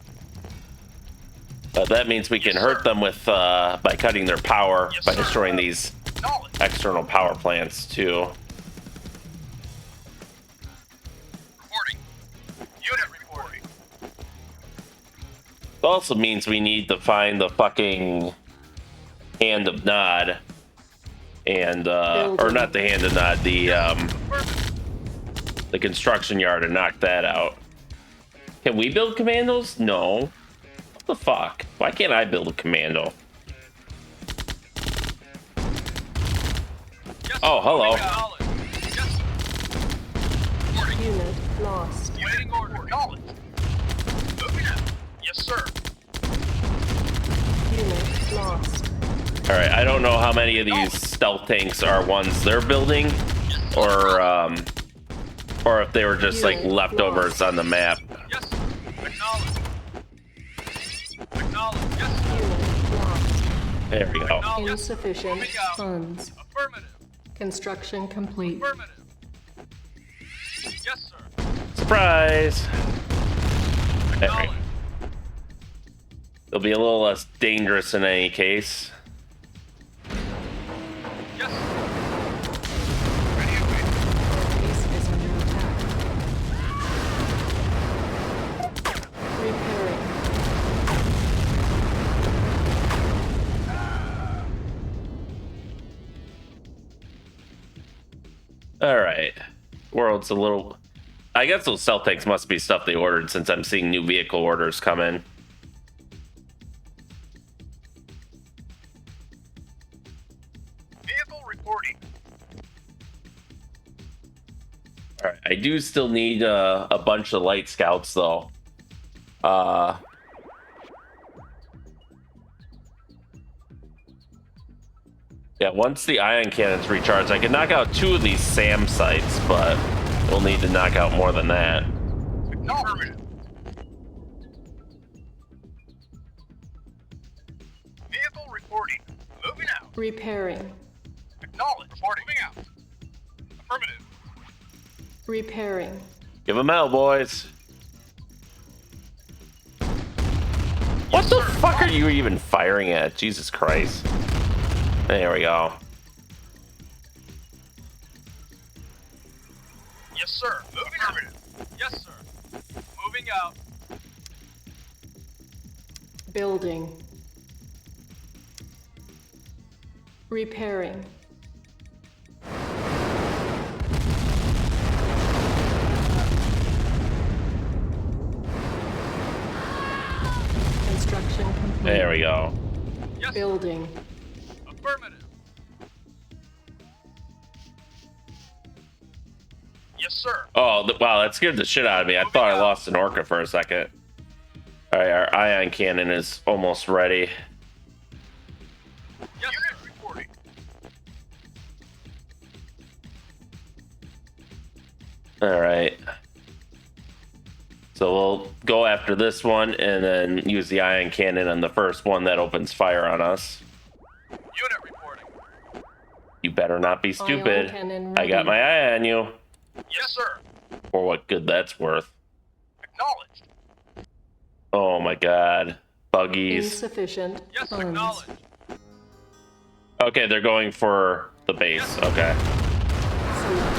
But that means we can hurt them with by cutting their power, Yes, by sir. destroying these Acknowledged. external power plants too. Reporting. Unit reporting. It also means we need to find the fucking hand of Nod, and or not the hand of Nod, Affirmative. the construction yard, and knock that out. Can we build commandos? No. What the fuck? Why can't I build a commando? Yes, Oh, hello. Acknowledged. Yes, sir. Reporting. Unit lost. Waiting order. Acknowledged. Moving out. Yes, sir. Unit lost. All right, I don't know how many of these stealth tanks are ones they're building, or if they were just like leftovers on the map. Yes, sir. Acknowledged. Acknowledged. Yes, sir. Unit lost. There we go. Acknowledged. Insufficient funds. Affirmative. Construction complete. Affirmative. Yes, sir. Surprise! There we go. Acknowledged. They'll be a little less dangerous in any case. Yes, sir. Ready and waiting. Our base is under attack. Repairing. All right. World's a little... I guess those stealth tanks must be stuff they ordered, since I'm seeing new vehicle orders come in. do still need a bunch of light scouts, though. Yeah, once the ion cannons recharge, I can knock out 2 of these SAM sites, but we'll need to knock out more than that. Affirmative. Vehicle reporting. Moving out. Repairing. Acknowledge. Reporting. Moving out. Affirmative. Repairing. Give them hell, boys. What the fuck are you even firing at? Jesus Christ. There we go. Yes, sir. Moving out. Yes, sir. Moving out. Building. Repairing. Construction complete. There we go. Yes, sir. Building. Affirmative. Yes, sir. Oh, wow, that scared the shit out of me. I thought I lost an orca for a second. Alright, our ion cannon is almost ready. Yes, sir. Reporting. Alright. So we'll go after this one and then use the ion cannon on the first one that opens fire on us. Unit reporting. You better not be Ion stupid. cannon I got ready. my eye on you. Yes, sir. For what good that's worth. Acknowledged. Oh my god. Buggies. Insufficient Yes, funds. acknowledged. Okay, they're going for the base. Okay. Select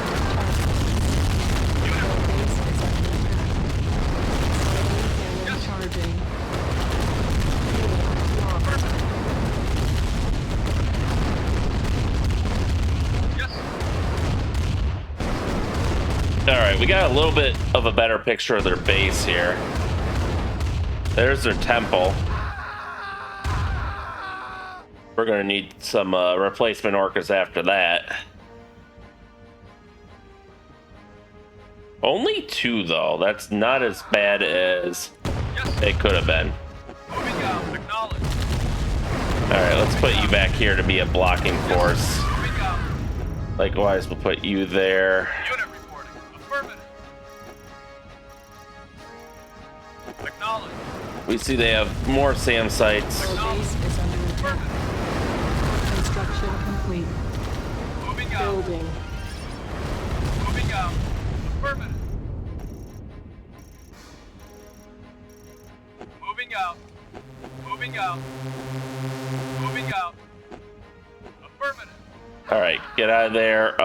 Unit. target. Base is under attack. Ion cannon charging. Unit lost. Yes. Alright, we got a little bit of a better picture of their base here. There's their temple. We're gonna need some replacement orcas after that. Only 2 though. That's not as bad as Yes. it could have been. Moving out. Acknowledged. Alright, let's put you back here to be a blocking force. Moving out. Likewise, we'll put you there. Unit reporting. Affirmative. Acknowledged. We see they have more SAM sites. Our base is under attack. Affirmative. Construction complete. Moving out. Building. Moving out. Affirmative. Moving out. Moving out. Moving out. Affirmative. Alright, get out of there.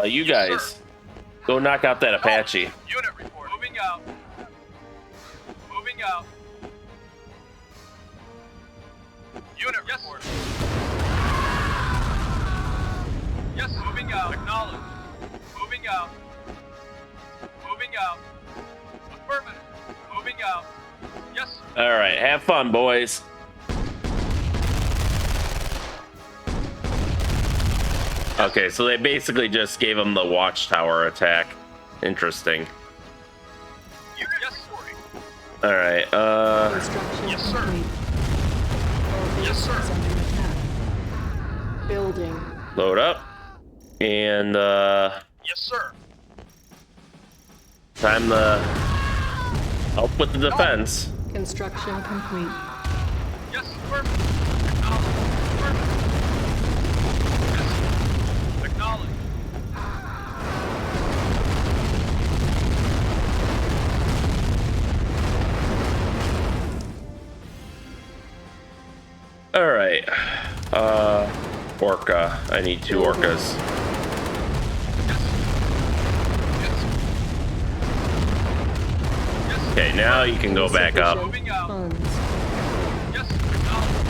You Yes, guys, sir. go knock out that Apache. Unit report. Moving out. Moving out. Unit report. Yes, moving out. Acknowledged. Moving out. Moving out. Affirmative. Moving out. Yes, sir. Alright, have fun, boys. Okay, so they basically just gave him the watchtower attack. Interesting. Unit yes, sorry. Alright, Construction Yes, sir. complete. Our base Yes, sir. is under attack. Building. load up. And, Yes, sir. time to help with the defense. Construction complete. Yes, affirmative. Acknowledged. Affirmative. Yes, acknowledged. Alright. Orca. I need 2 orcas. Okay, now you can go back up. Moving out. Funds. Yes, acknowledged.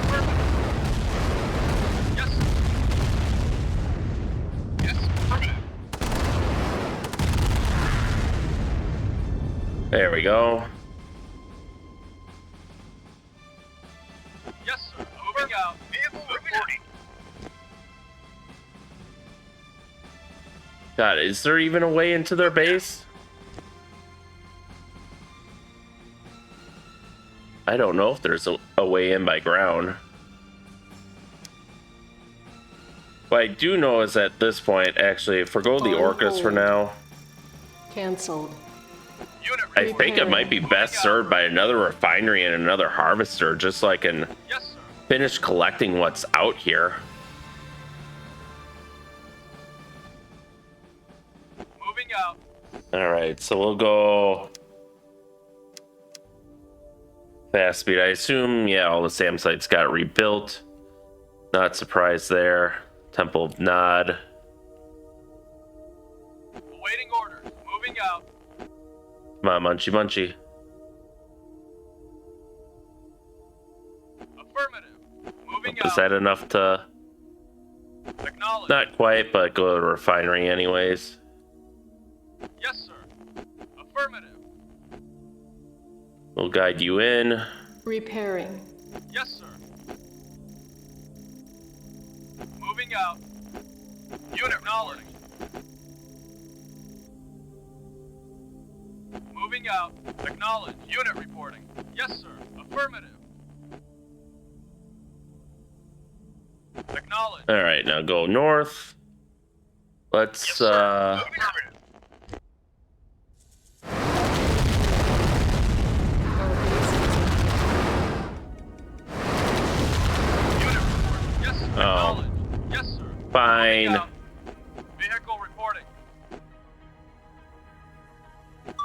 Affirmative. Yes. Yes, affirmative. There we go. Yes, sir. Moving out. Vehicle reporting. God, is there even a way into their base? I don't know if there's a way in by ground. What I do know is at this point, actually, forgo the On Orcas for hold. now. Cancelled. Unit I reporting. think it might be best served by another refinery and another harvester, just so I can Yes, sir. finish collecting what's out here. Moving out. All right, so we'll go fast speed. I assume, yeah, all the SAM sites got rebuilt. Not surprised there. Temple of Nod. Awaiting orders. Moving out. Come on, Munchie Munchie. Affirmative. Moving Is out. that enough to... Acknowledge. Not quite, but go to refinery anyways. Yes, sir. Affirmative. We'll guide you in. Repairing. Yes, sir. Moving out. Unit acknowledged. Moving out. Acknowledge. Unit reporting. Yes, sir. Affirmative. Acknowledge. All right, now go north. Let's, Affirmative. Our base is Unit reporting. Yes, sir. Acknowledge. Yes, sir. fine. Moving out. Vehicle reporting.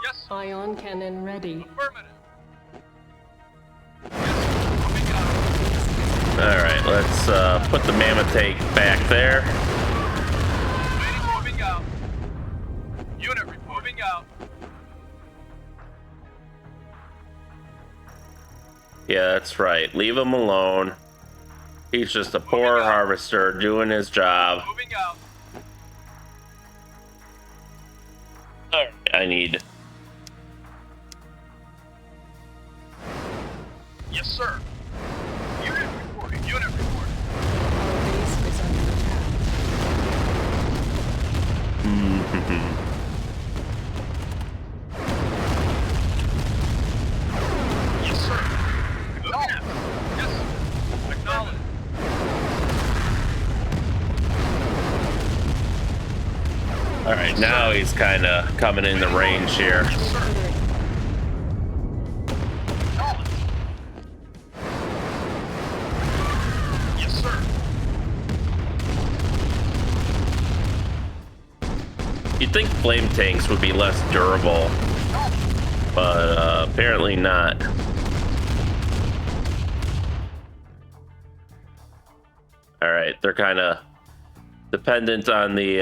Yes, sir. ion cannon ready. Affirmative. Yes, sir. Moving out. All right, let's put the mammoth take back there. Waiting, moving out. Unit reporting out. Yeah, that's right. Leave him alone. He's just a poor harvester doing his job. Moving out. All right, I need... Yes, sir. Unit reporting. Unit reporting. Our base is under attack. Yes, sir. Acknowledge. Yes, sir. Acknowledge. All right, now he's kind of coming in the range here. Yes, sir. Acknowledge. Yes, sir. You'd think flame tanks would be less durable, but apparently not. All right, they're kind of dependent on the...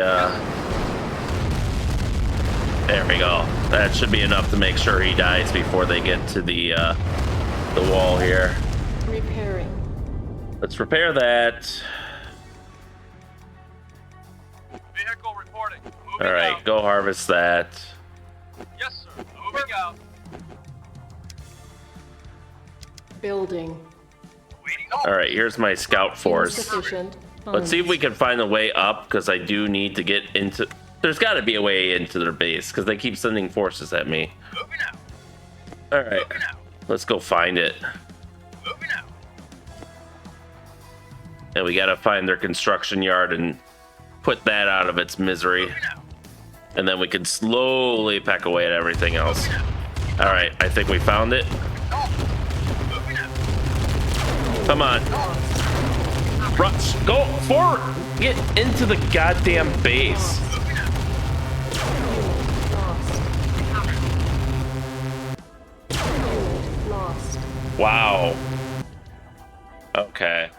There we go. That should be enough to make sure he dies before they get to the wall here. Repairing. Let's repair that. Vehicle reporting. Moving All right, out. go harvest that. Yes, sir. Moving out. Building. Waiting. All right, here's my scout force. Insufficient. Let's see if we can find a way up, because I do need to get into... There's got to be a way into their base, because they keep sending forces at me. Moving out. All right, Moving out. let's go find it. Moving out. And we got to find their construction yard and put that out of its misery. Moving out. And then we can slowly peck away at everything else. All right, I think we found it. Moving out. Come on. Rush, go forward. Get into the goddamn base. Moving out. Lost. Lost. Wow. Okay.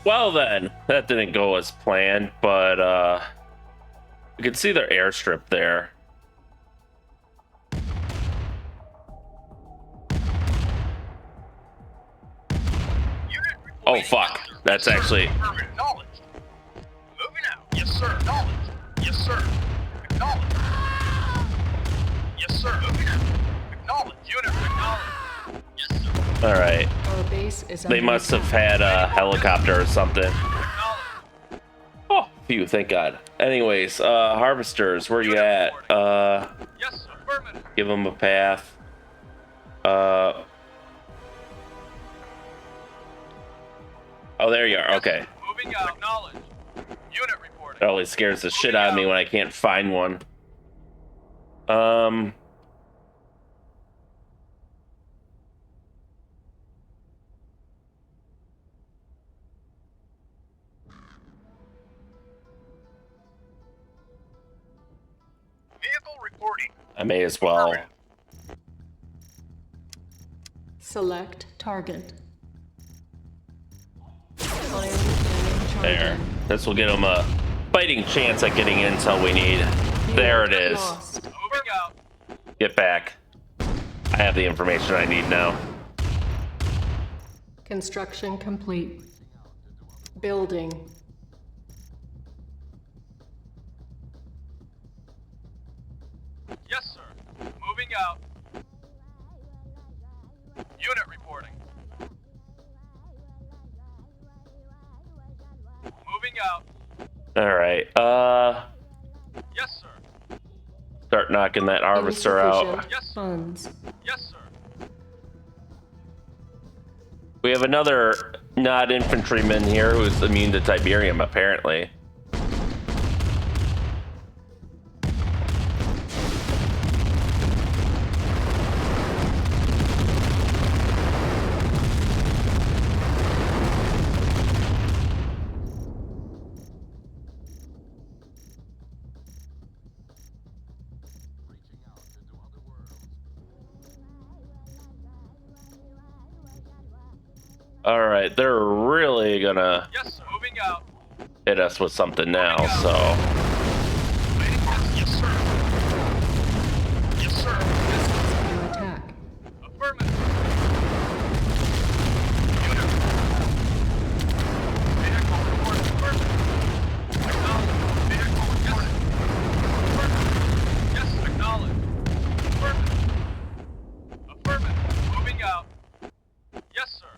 Well then, that didn't go as planned, but you can see their airstrip there. Oh fuck, that's actually... Acknowledged. Moving out. Yes, sir. Acknowledged. Yes, sir. Acknowledged. Yes, sir. Moving out. Acknowledged. Unit acknowledged. Yes, sir. All right. Our Base is They under must have attack. had a helicopter or something. Acknowledged. Oh, phew, thank God. Anyways, harvesters, where you at? Yes, affirmative. Give them a path. Oh, there you are. Okay. Moving out. Acknowledged. Unit reporting. It always scares the shit out of me when I can't find one. Vehicle reporting. I may as well. Select target. Fire cannon There. charging. This will get them a fighting chance at getting intel we need. There it is. Lost. Moving out. Get back. I have the information I need now. Construction complete. Building. Yes, sir. Moving out. Unit reporting. Moving out. All right. Yes, sir. Start knocking that harvester out. Insufficient Yes. funds. Yes, sir. We have another not infantryman here who's immune to Tiberium, apparently. All right, they're really gonna Yes, sir. Moving out. hit us with something now, so. Waiting. Yes, sir. Yes, sir. Is under attack. Affirmative. Unit. Vehicle report. Affirmative. Acknowledged. Vehicle. Yes. Affirmative. Yes, acknowledged. Affirmative. Affirmative. Moving out. Yes, sir.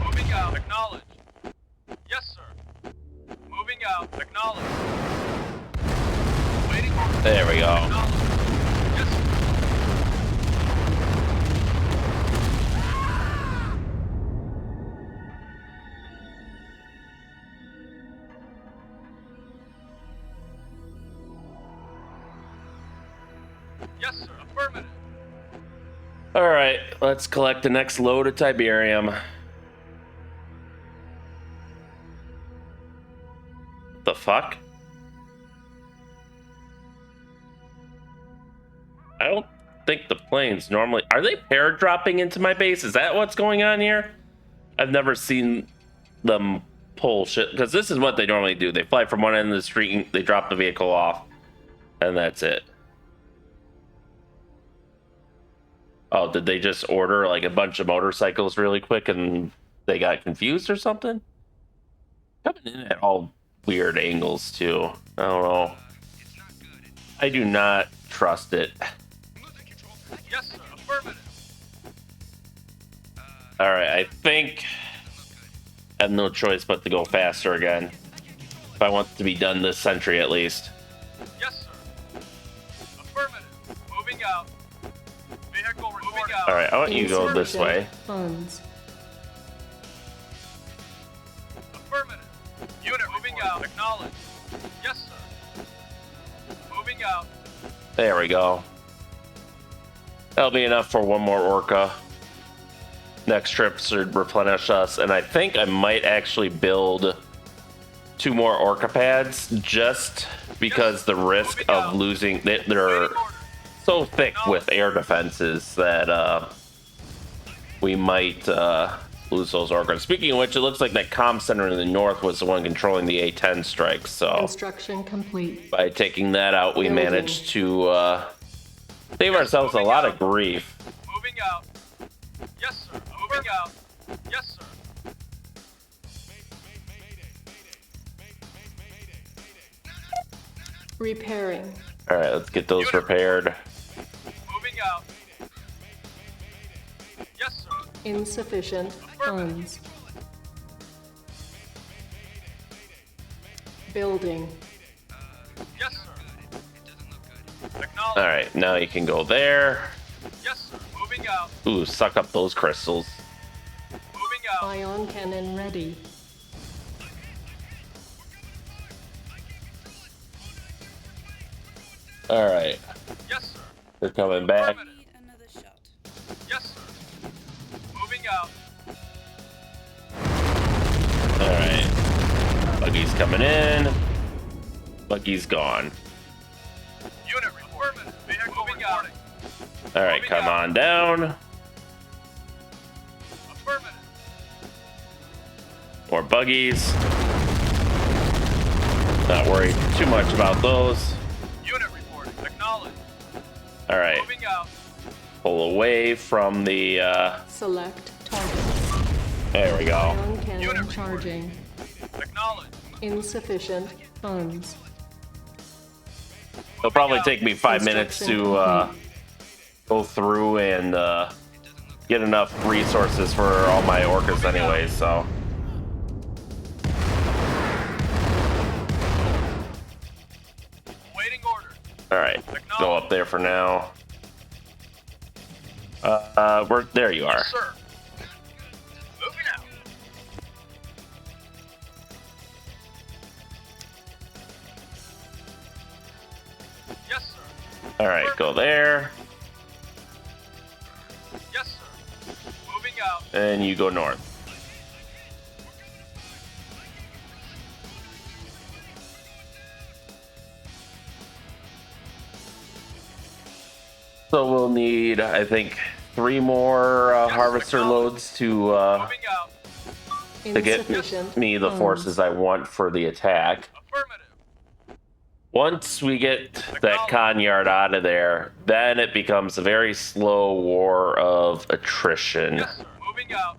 Moving out. Acknowledged. Yes, sir. Moving out. Acknowledged. Waiting. There we go. Acknowledged. Yes, sir. Yes, sir. Affirmative. All right, let's collect the next load of Tiberium. The fuck? I don't think the planes normally... Are they paradropping into my base? Is that what's going on here? I've never seen them pull shit, because this is what they normally do. They fly from one end of the street and they drop the vehicle off, and that's it. Oh, did they just order like a bunch of motorcycles really quick and they got confused or something? Coming in at all weird angles too. I don't know. I do not trust it. Yes, sir. Affirmative. All right, I think I have no choice but to go faster again. If I want it to be done this century at least. Yes, sir. Affirmative. Moving out. Vehicle moving out. All right, I want you to go this way. Insufficient funds. Affirmative. Unit moving out. Acknowledged. Yes, sir. Moving out. There we go. That'll be enough for one more Orca. Next trip should replenish us, and I think I might actually build 2 more Orca pads just because the risk of losing... They're Waiting orders. so thick with air defenses that we might lose those Orcas. Speaking of which, it looks like that comm center in the north was the one controlling the A-10 strikes, so Construction complete. by taking that out, we Building. managed to save ourselves a lot of grief. Moving out. Yes, sir. Moving out. Yes, sir. Repairing. All right, let's get those repaired. Moving out. Yes, sir. Insufficient funds. Building. Yes, sir. It doesn't look good. Acknowledge. All right, now you can go there. Yes, sir. Moving out. Ooh, suck up those crystals. Moving out. Ion cannon ready. All right, Yes, sir. they're coming back. Affirmative. Need another shot. Yes, sir. Moving out. All right, Buggy's coming in. Buggy's gone. Unit report. Affirmative. Vehicle moving out. All right, come on down. Affirmative. More buggies. Not worried too much about those. Unit report. Acknowledge. All right, Moving out. pull away from the. Select target. There we go. Ion cannon Unit charging. Acknowledge. Insufficient funds. It'll probably take me 5 minutes to go through and get enough resources for all my orcas anyway, so. Waiting order. All right, go up there for now. There you are. Yes, sir. Moving out. Yes, sir. All right, go there, Yes, sir. Moving out. and you go north. So we'll need, I think, 3 more harvester loads to Moving out. get Insufficient me the funds. forces I want for the attack. Affirmative. Once we get that con yard out of there, then it becomes a very slow war of attrition. Yes, sir. Moving out.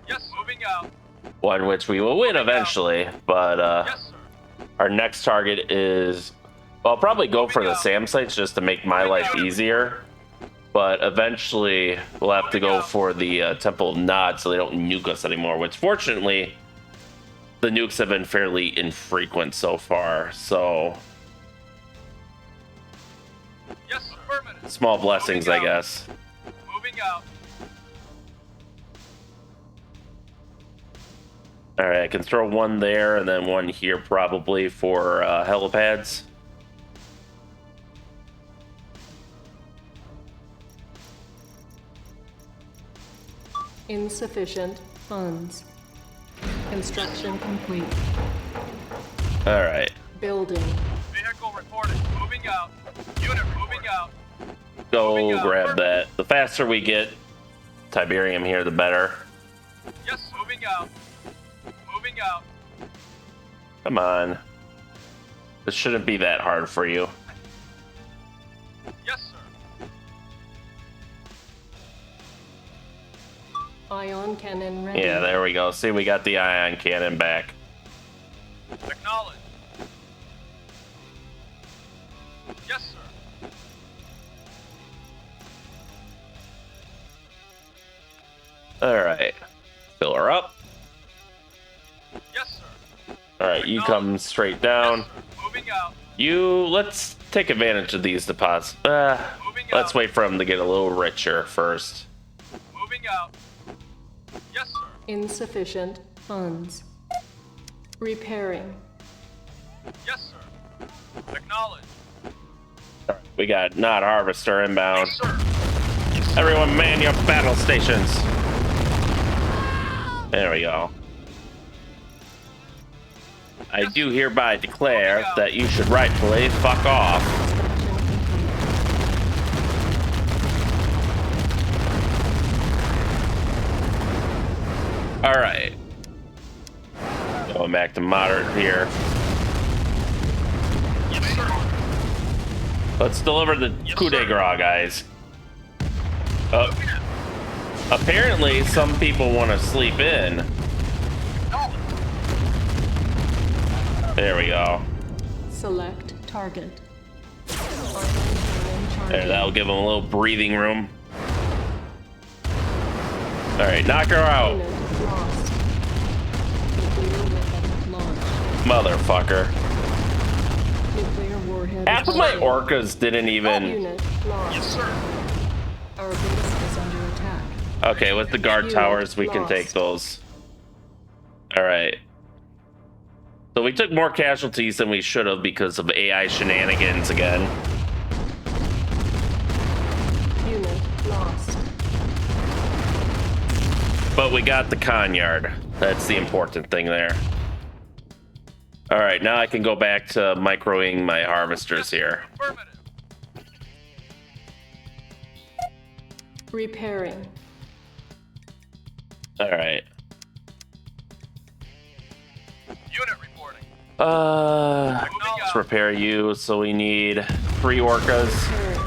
Yes, moving out. One which we will win eventually, but Yes, sir. our next target is, well, I'll probably go for the SAM sites just to make my life easier, but eventually we'll have to go for the Temple of Nod so they don't nuke us anymore, which fortunately the nukes have been fairly infrequent so far, so Yes, affirmative. small blessings, I guess. Moving out. All right, I can throw one there and then one here probably for helipads. Insufficient funds. Construction complete. All right, Building. Vehicle reported. Moving out. Unit moving out. go grab that. The faster we get Tiberium here, the better. Yes, moving out. Moving out. Come on. This shouldn't be that hard for you. Yes, sir. Ion cannon ready. Yeah, there we go. See, we got the ion cannon back. Acknowledge. Yes, sir. All right. Fill her up. Yes, sir. All right, you come straight down. Yes, sir. Moving out. Let's take advantage of these deposits. Let's wait for them to get a little richer first. Moving out. Yes, sir. Insufficient funds. Repairing. Yes, sir. Acknowledge. We got not harvester inbound. Yes, sir. Everyone man your battle stations. There we go. I do hereby declare that you should rightfully fuck off. All right. Going back to moderate here. Yes, sir. Let's deliver the coup de grace, guys. Apparently, some people want to sleep in. Acknowledge. There we go. Select target. Ion cannon There, that'll give them a little breathing room. Alright, knock her out. Unit lost. Nuclear weapon launched. Motherfucker. Nuclear warhead. Half of my acquired. orcas didn't even... Unit lost. Yes, sir. Our base is under attack. Okay, with the guard Unit towers, we can lost. take those. Alright. So we took more casualties than we should have because of AI shenanigans again. Unit lost. But we got the con yard. That's the important thing there. Alright, now I can go back to microing my harvesters here. Affirmative. Repairing. Alright. Unit reporting. Let's repair you. So we need 3 orcas. Repairing.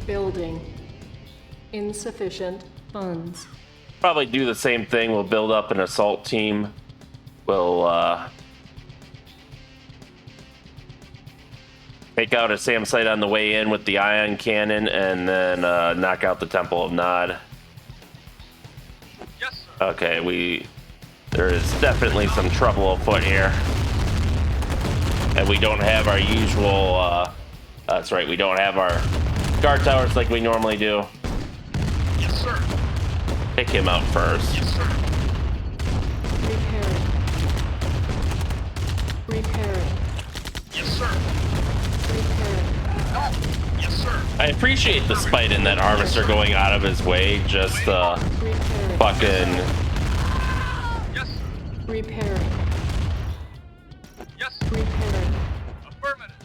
Building. Insufficient funds. Probably do the same thing. We'll build up an assault team. We'll take out a SAM site on the way in with the ion cannon, and then knock out the Temple of Nod. Yes, sir. Okay, there is definitely some trouble afoot here, and we don't have our usual. That's right, we don't have our guard towers like we normally do. Yes, sir. Pick him out first. Yes, sir. Repairing. Repairing. Yes, sir. Repairing. No. Yes, sir. I appreciate the spite in that harvester going out of his way, just Repairing. fucking. Yes, sir. Repairing. Yes, sir. Repairing. Affirmative.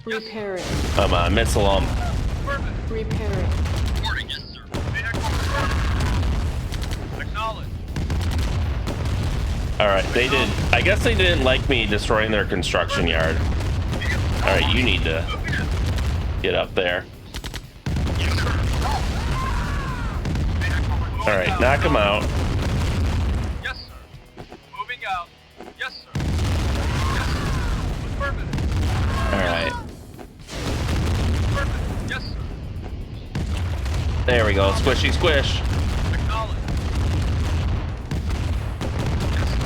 Repairing. Come on, missile him. Affirmative. Repairing. Reporting. Yes, sir. Vehicle reporting. Acknowledge. All right, they did. I guess they didn't like me destroying their construction yard. All right, you need to Moving in. get up there. Yes, sir. Vehicle reporting. All right, knock him out. Yes, sir. Moving out. Yes, sir. Yes, sir. Affirmative. All right, Affirmative. Yes, sir. there we go. Squishy squish. Acknowledge. Yes, sir.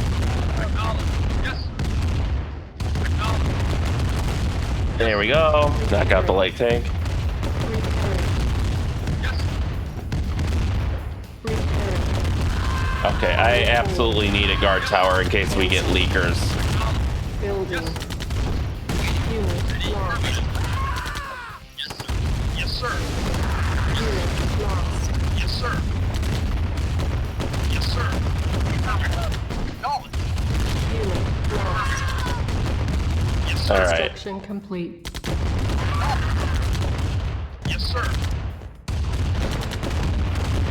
Acknowledge. Yes, sir. Acknowledge. There we go. Knock out the light tank. Repairing. Yes, sir. Repairing. Okay, I absolutely need a guard tower in case we get leakers. Building. Unit lost. Yes, sir. Yes, sir. Unit lost. Yes, sir. Yes, sir. Acknowledge. Unit lost. Yes, sir. All right. Construction complete. Yes, sir.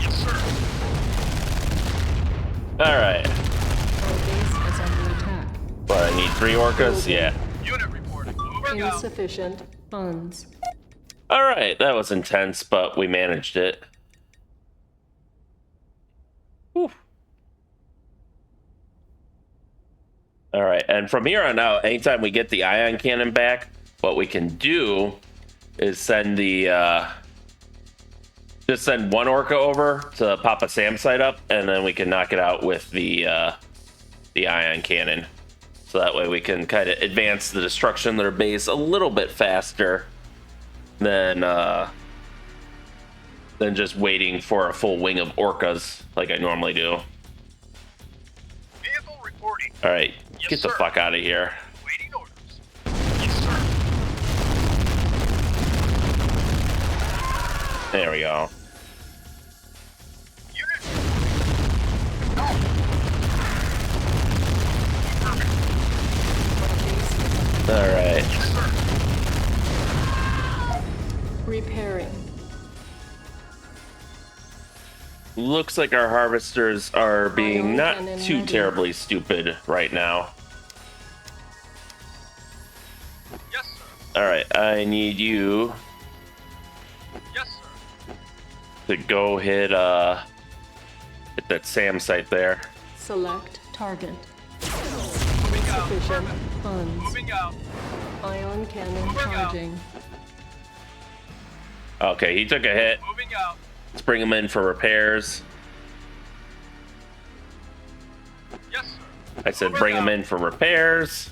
Yes, sir. All right. Our base is under attack. But I need 3 orcas. Yeah. Unit reporting. Moving out. Insufficient funds. All right, that was intense, but we managed it. Whew. All right, and from here on out, anytime we get the ion cannon back, what we can do is send the just send 1 orca over to pop a SAM site up, and then we can knock it out with the ion cannon. So that way we can kind of advance the destruction of their base a little bit faster than just waiting for a full wing of orcas like I normally do. Vehicle reporting. All right, Yes, get the sir. fuck out of here. Waiting orders. Yes, sir. There we go. Unit. No. All right. Yes, sir. Repairing. Looks like our harvesters are being Ion not cannon too ready. terribly stupid right now. Yes, sir. All right, I need you Yes, sir. to go hit that SAM site there. Select target. Moving out. Insufficient funds. Moving out. Ion cannon Moving out. charging. Okay, he took a hit. Moving out. Let's bring him in for repairs. Yes, sir. I said Moving bring him out. in for repairs.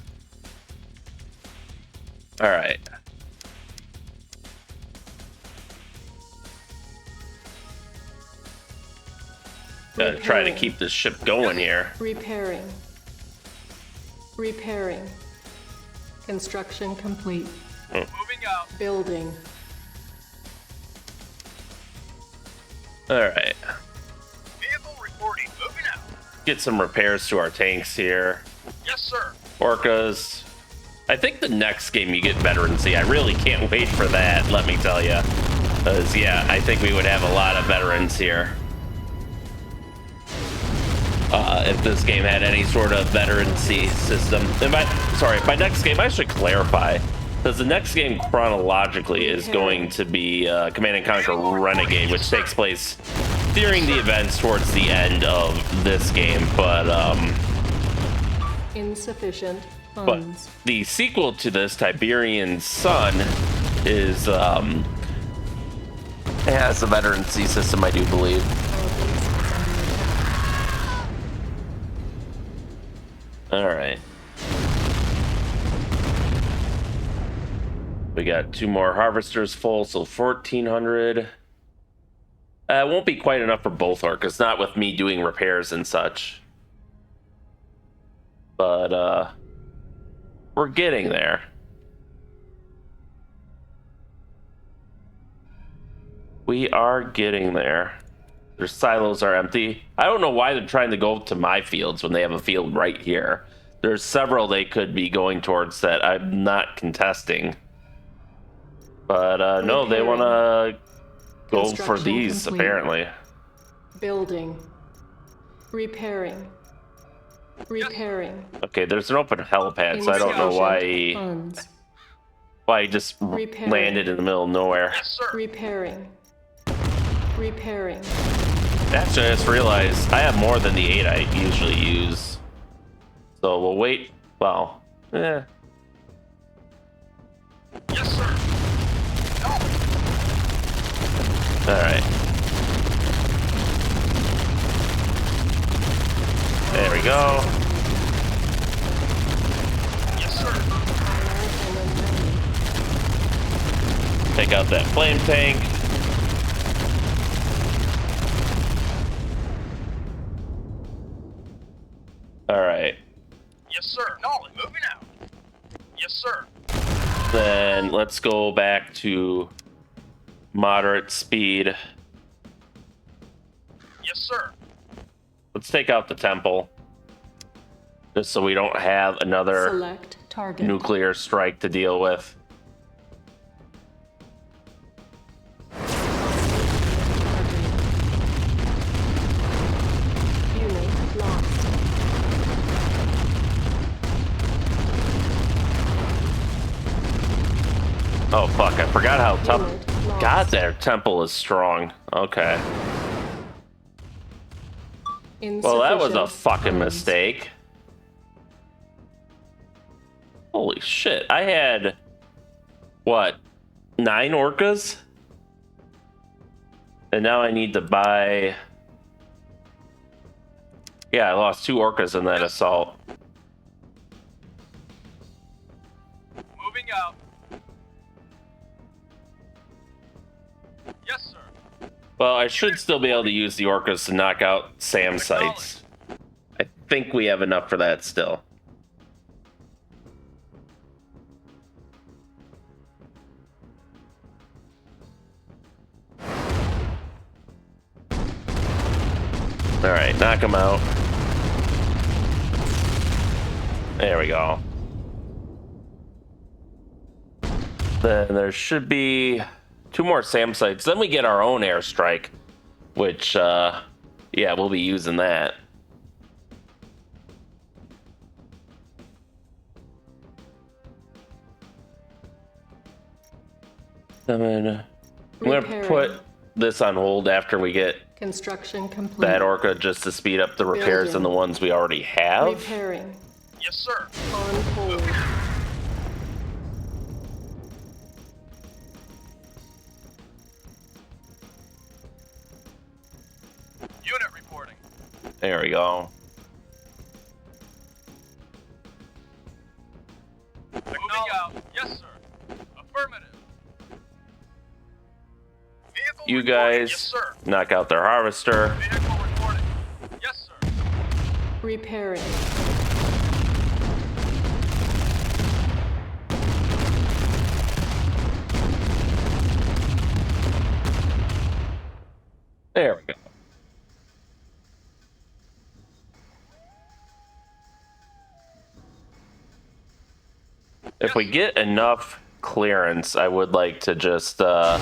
All right. Gotta try to keep this ship going here. Repairing. Repairing. Construction complete. Moving out. Building. All right. Vehicle reporting. Moving out. Get some repairs to our tanks here. Yes, sir. Orcas. I think the next game you get veterancy. I really can't wait for that, let me tell you. Because, yeah, I think we would have a lot of veterans here. If this game had any sort of veterancy system. And by next game, I should clarify. Because the next game chronologically is going to be Command and Conquer Renegade, which takes place during the events towards the end of this game. But, Insufficient But funds. the sequel to this, Tiberian Sun, is it has a veterancy system, I do believe. Our base is under attack. All right. We got 2 more harvesters full, so 1,400. It won't be quite enough for both Orcas, not with me doing repairs and such. But we're getting there. We are getting there. Their silos are empty. I don't know why they're trying to go to my fields when they have a field right here. There's several they could be going towards that I'm not contesting. But no, they want to go for Construction these, complete. apparently. Building. Repairing. Repairing. Okay, there's an open helipad, so I don't know Insufficient funds. why he just Repairing. landed in the middle of nowhere. Yes, sir. Repairing. Repairing. Actually, I just realized I have more than the 8 I usually use. So we'll wait. Well, Yes, sir. alright. There we go. Yes, sir. Take out that flame tank. Alright. Yes, sir. Knowledge. Moving out. Yes, sir. Then let's go back to moderate speed. Yes, sir. Let's take out the temple. Just so we don't have another Select target. nuclear strike to deal with. Unit lost. Oh fuck, I forgot how tough. Unit lost. God, their temple is strong. Okay. Well, that was a Insufficient fucking funds. mistake. Holy shit. I had, what, 9 orcas? And now I need to buy... Yeah, I lost 2 orcas in that assault. Moving out. Yes, sir. Well, I should still be able to use the orcas to knock out SAM sites. I think we have enough for that still. Alright, knock them out. There we go. Then there should be 2 more SAM sites. Then we get our own airstrike, which, yeah, we'll be using that. I'm gonna Repairing. put this on hold after we get Construction complete. that orca, just to speed up the repairs on the ones we already have. Repairing. Yes, sir. On hold. There we go. Moving out. Yes, sir. Affirmative. Vehicle You reporting. guys Yes, sir. knock out their harvester. Vehicle reporting. Yes, sir. Repairing. There we go. If we get enough clearance, I would like to just all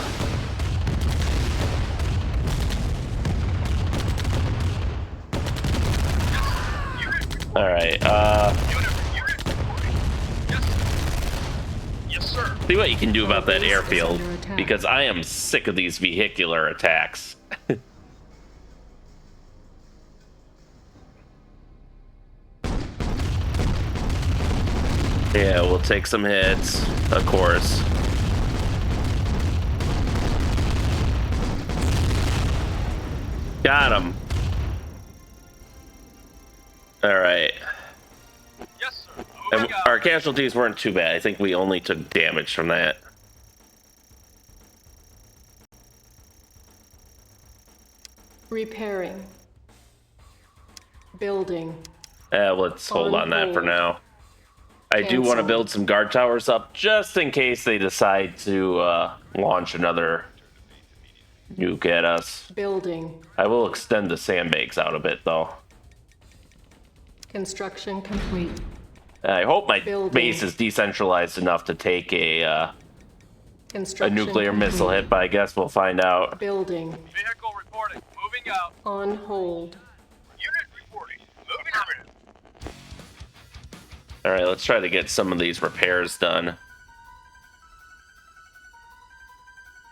right, Unit reporting. Yes, sir. Yes, sir. see what you can do about that Outpost is airfield, under attack. because I am sick of these vehicular attacks. Yeah, we'll take some hits, of course. Got him. All right. Yes, sir. And Moving out. our casualties weren't too bad. I think we only took damage from that. Repairing. Building. Let's hold on that for hold. now. I do want to Cancelled. build some guard towers up just in case they decide to launch another nuke at us. Building. I will extend the sandbags out a bit, though. Construction complete. I hope my Building. base is decentralized enough to take a Construction nuclear missile complete. hit, but I guess we'll find out. Building. Vehicle reporting. Moving out. On hold. Unit reporting. Moving out. All right, let's try to get some of these repairs done.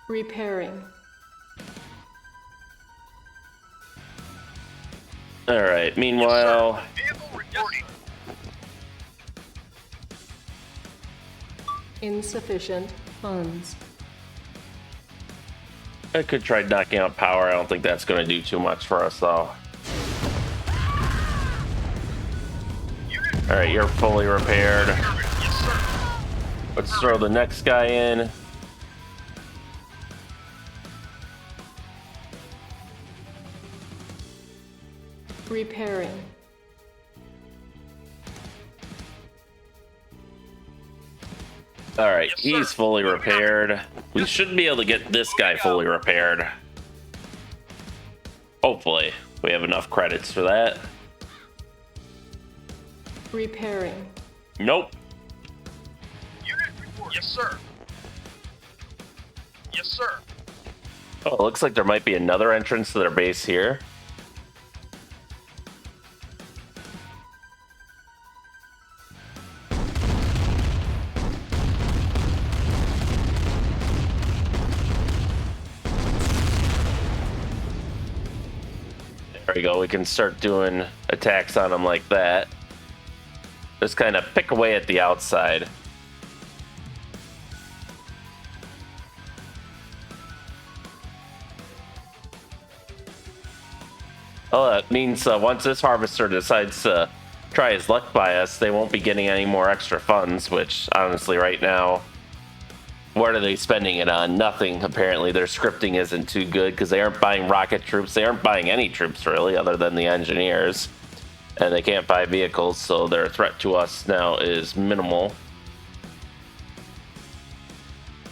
Repairing. All right, meanwhile, Vehicle reporting. Insufficient funds. I could try knocking out power. I don't think that's going to do too much for us, though. All right, you're fully repaired. Yes, sir. Let's throw the next guy in. Repairing. All right, Yes, sir. he's fully repaired. We should be able to get this guy fully repaired. Hopefully, we have enough credits for that. Repairing. Nope. Unit reporting. Yes, sir. Yes, sir. Oh, it looks like there might be another entrance to their base here. There we go. We can start doing attacks on them like that. Just kind of pick away at the outside. Oh, that means once this harvester decides to try his luck by us, they won't be getting any more extra funds, which honestly right now, what are they spending it on? Nothing, apparently. Their scripting isn't too good because they aren't buying rocket troops. They aren't buying any troops, really, other than the engineers. And they can't buy vehicles, so their threat to us now is minimal.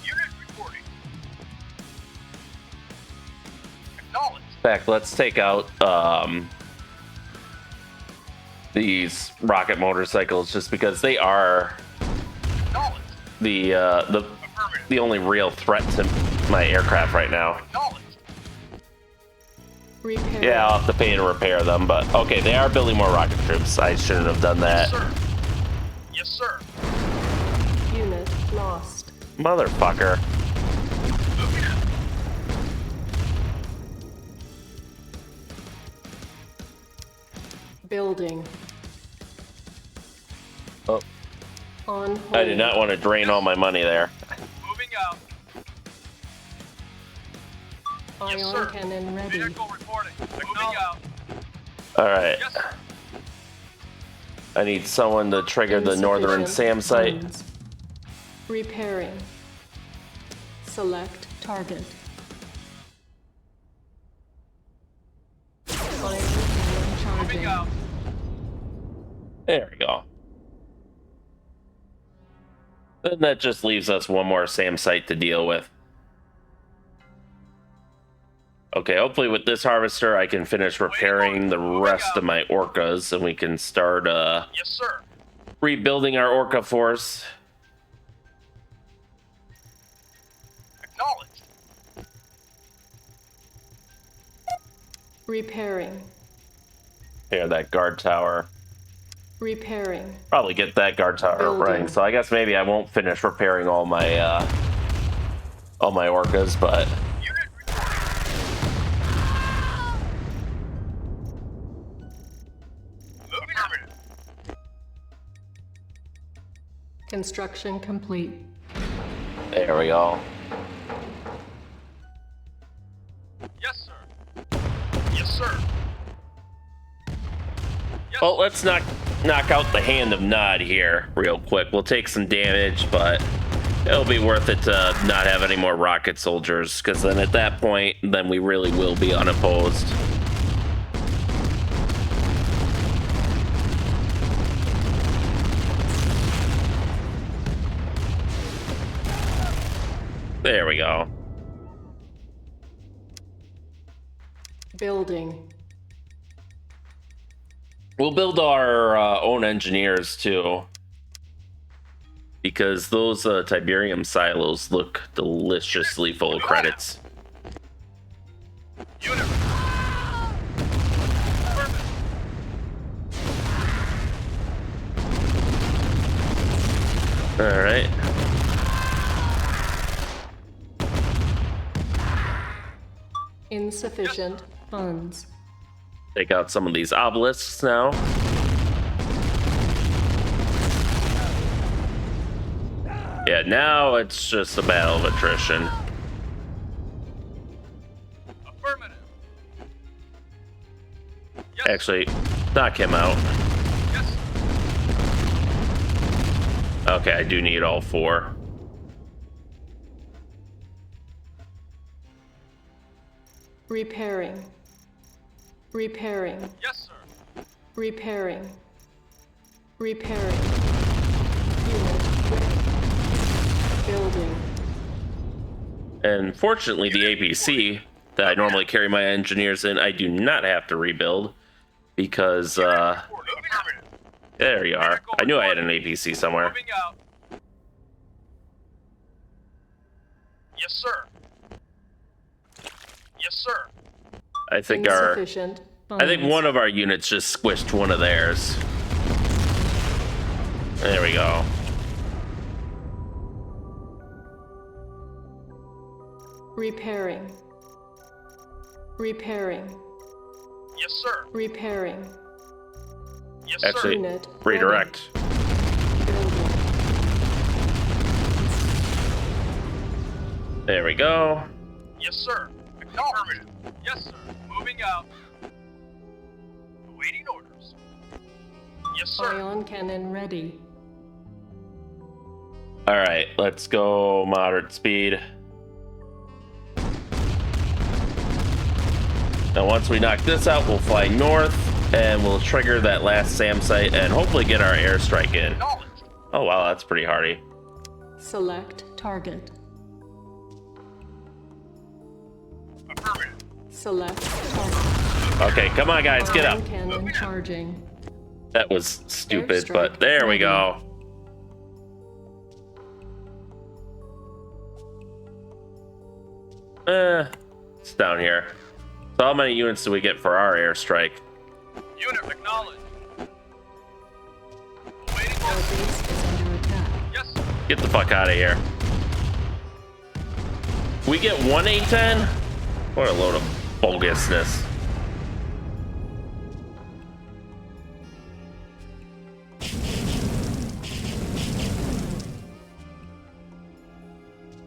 Unit reporting. Acknowledged. In fact, let's take out these rocket motorcycles just because they are Acknowledged. the only real threat to my aircraft right now. Acknowledged. Repairing. Yeah, I'll have to pay to repair them, but okay, they are building more rocket troops. I shouldn't have done that. Yes, sir. Yes, sir. Unit lost. Motherfucker. Moving out. Building. Oh, On hold. I did not want to drain all my money there. Moving out. Ion Yes, sir. cannon ready. Vehicle reporting. Moving out. All right. Yes, sir. I need someone to trigger the northern SAM Insufficient site. funds. Repairing. Select target. Ion cannon Moving charging. out. There we go. Then that just leaves us one more SAM site to deal with. Okay, hopefully with this harvester I can finish repairing the rest of my orcas and we can start Yes, sir. rebuilding our orca force. Acknowledged. Repairing. Here, that guard tower. Repairing. Probably get that guard tower Building. running. So I guess maybe I won't finish repairing all my orcas, but Unit reporting. Moving out. Construction complete. there we go. Yes, sir. Yes, sir. Yes, Well, let's knock out the Hand of Nod here real quick. We'll take some damage, but it'll be worth it to not have any more rocket soldiers, because then at that point, then we really will be unopposed. There we go. Building. We'll build our own engineers too, because those Tiberium silos look deliciously full of credits. Unit. Affirmative. All right. Insufficient funds. Take out some of these obelisks now. Yeah, now it's just a battle of attrition. Affirmative. Yes. Actually, knock him out. Yes. Okay, I do need all four. Repairing. Repairing. Yes, sir. Repairing. Repairing. Unit ready. Building. And fortunately, the APC that I normally carry my engineers in, I do not have to rebuild because, Affirmative. there you are. I knew I had an APC somewhere. Moving out. Yes, sir. Yes, sir. I think Insufficient funds. I think one of our units just squished one of theirs. There we go. Repairing. Repairing. Yes, sir. Repairing. Yes, Actually, sir. Unit redirect. Building. There we go. Yes, sir. Affirmative. Yes, sir. Moving out. Awaiting orders. Yes, sir. Ion cannon ready. All right, let's go moderate speed. Now, once we knock this out, we'll fly north and we'll trigger that last SAM site and hopefully get our airstrike in. Acknowledged. Oh, wow, that's pretty hardy. Select target. Affirmative. Select target. Okay, come on, guys, get up. Ion cannon charging. That was stupid, Airstrike but there we ready. go. It's down here. So how many units do we get for our airstrike? Unit acknowledged. Awaiting Our orders. base is under attack. Yes, sir. Get the fuck out of here. We get one A10? What a load of bogusness.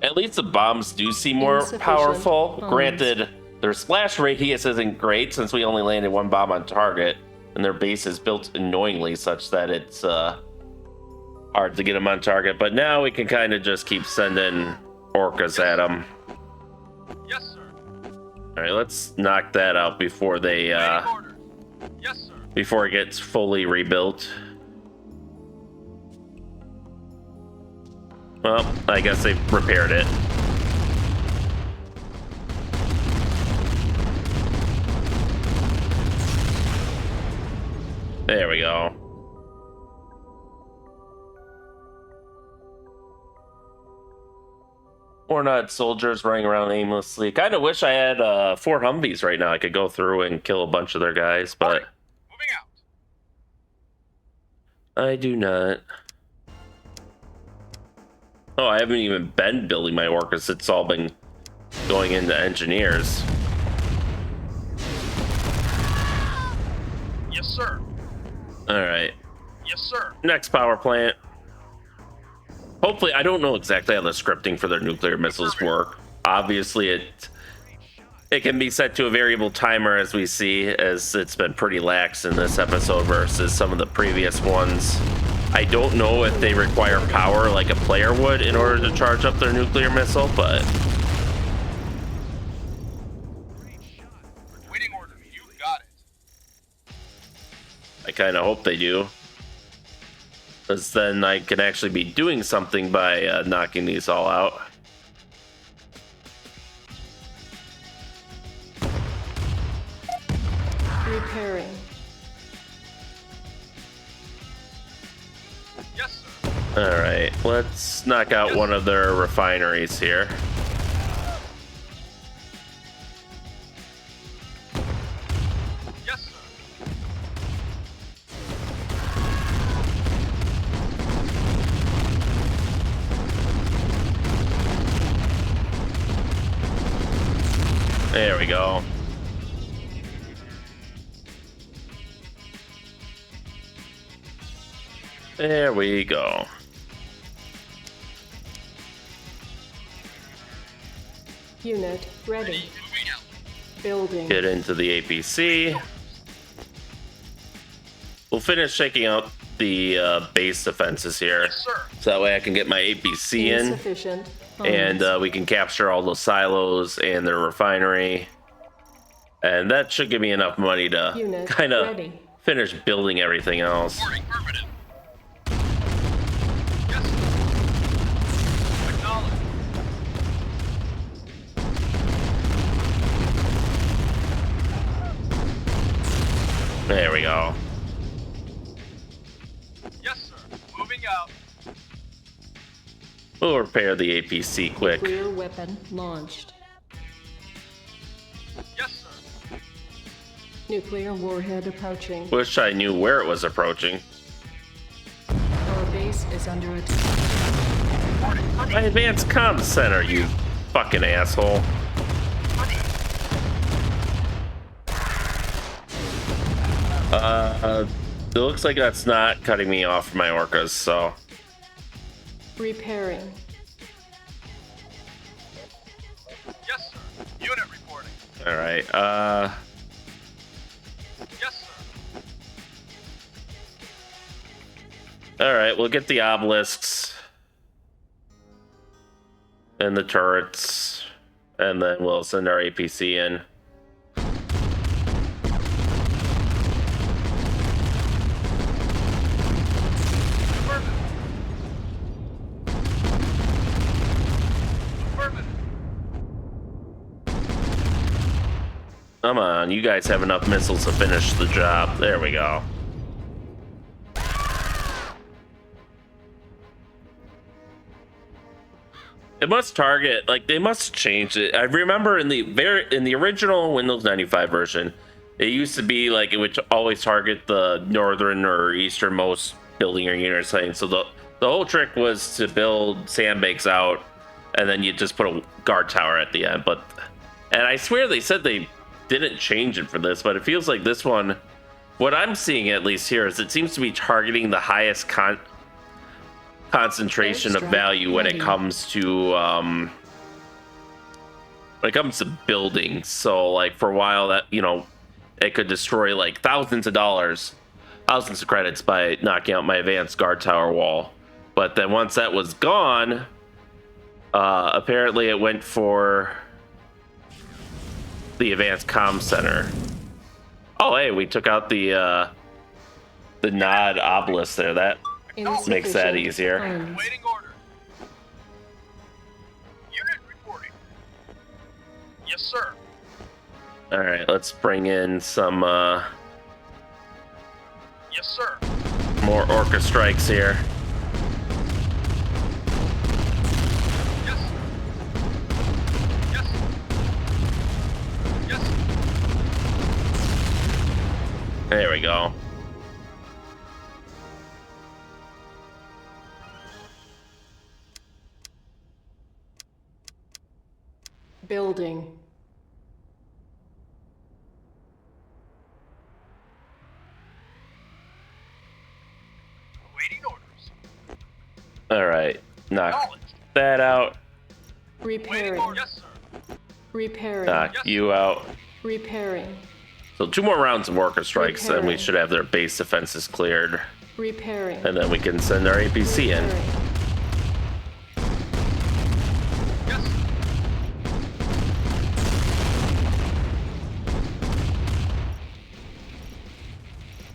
At least the bombs do seem more Insufficient powerful. funds. Granted, Their splash radius isn't great since we only landed one bomb on target, and their base is built annoyingly such that it's hard to get them on target. But now we can kind of just keep sending orcas at them. Yes, sir. All right, let's knock that out before they Waiting orders. Yes, sir. before it gets fully rebuilt. Well, I guess they've repaired it. There we go. Or not soldiers running around aimlessly. Kind of wish I had 4 Humvees right now. I could go through and kill a bunch of their guys, but Moving out. I do not. Oh, I haven't even been building my orcas. It's all been going into engineers. Yes, sir. All right. Yes, sir. Next power plant. Hopefully, I don't know exactly how the scripting for their nuclear missiles work. Obviously, it can be set to a variable timer, as we see, as it's been pretty lax in this episode versus some of the previous ones. I don't know if they require power like a player would in order to charge up their nuclear missile, but Waiting orders. You got it. I kind of hope they do. Because then I can actually be doing something by knocking these all out. Repairing. Yes, sir. All right, let's knock out one of their refineries here. Yes, sir. There we go. There we go. Unit ready. Moving out. Building. Get into the APC. We'll finish shaking out the base defenses here. Yes, sir. So that way I can get my APC in. Insufficient. And we can capture all those silos and their refinery. And that should give me enough money to Unit kind of ready. finish building everything else. Reporting affirmative. Yes, sir. Acknowledge. There we go. Yes, sir. Moving out. We'll repair the APC quick. Clear weapon launched. Yes, sir. Nuclear warhead approaching. Wish I knew where it was approaching. Our base is under attack. Reporting My affirmative. advanced comms center, you fucking asshole. It looks like that's not cutting me off from my orcas, so Repairing. Yes, sir. Unit reporting. all right. Yes, sir. All right, we'll get the obelisks and the turrets, and then we'll send our APC in. Affirmative. Affirmative. Come on, you guys have enough missiles to finish the job. There we go. It must target, like, they must change it. I remember in the original Windows 95 version, it used to be like it would always target the northern or easternmost building or unit or something. So the whole trick was to build sandbags out, and then you just put a guard tower at the end. And I swear they said they didn't change it for this, but it feels like this one, what I'm seeing at least here, is it seems to be targeting the highest concentration of Airstrike value when it ready. comes to when it comes to buildings. So like for a while that, you know, it could destroy like thousands of dollars, thousands of credits by knocking out my advanced guard tower wall. But then once that was gone, apparently it went for the advanced comm center. Oh, hey, we took out the nod obelisk there. That makes that easier. Waiting order. Unit reporting. Yes, sir. All right, let's bring in some Yes, sir. more orca strikes here. Yes. Yes. Yes. There we go. Building. Awaiting orders. All right, knock Acknowledged. that out. Waiting Repairing. orders. Yes, sir. Repairing. Knock Yes. you out. Repairing. So 2 more rounds of orca strikes, then we Repairing. should have their base defenses cleared, Repairing. and then we can send our APC in. Repairing. Yes.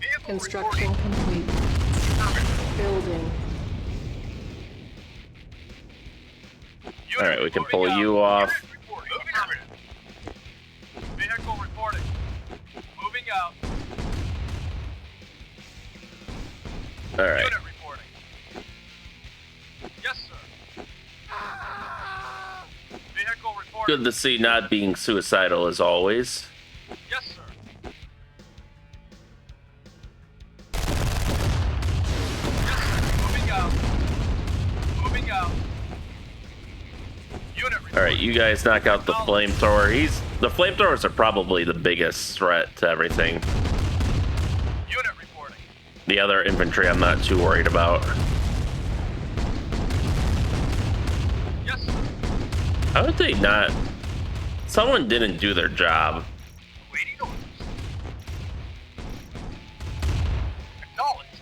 Vehicle Construction reporting. complete. Affirmative. Building. Unit All right, we can reporting pull out. you off. Unit reporting. Affirmative. Vehicle reporting. Moving out. All right. Unit reporting. Yes, sir. Vehicle reporting. Good to see not being suicidal as always. Yes, sir. Yes, sir. Moving out. Moving out. Unit reporting. All right, you guys knock out the flamethrower. The flamethrowers are probably the biggest threat to everything. Unit reporting. The other infantry I'm not too worried about. Yes, sir. How would they not? Someone didn't do their job. Waiting orders. Acknowledged.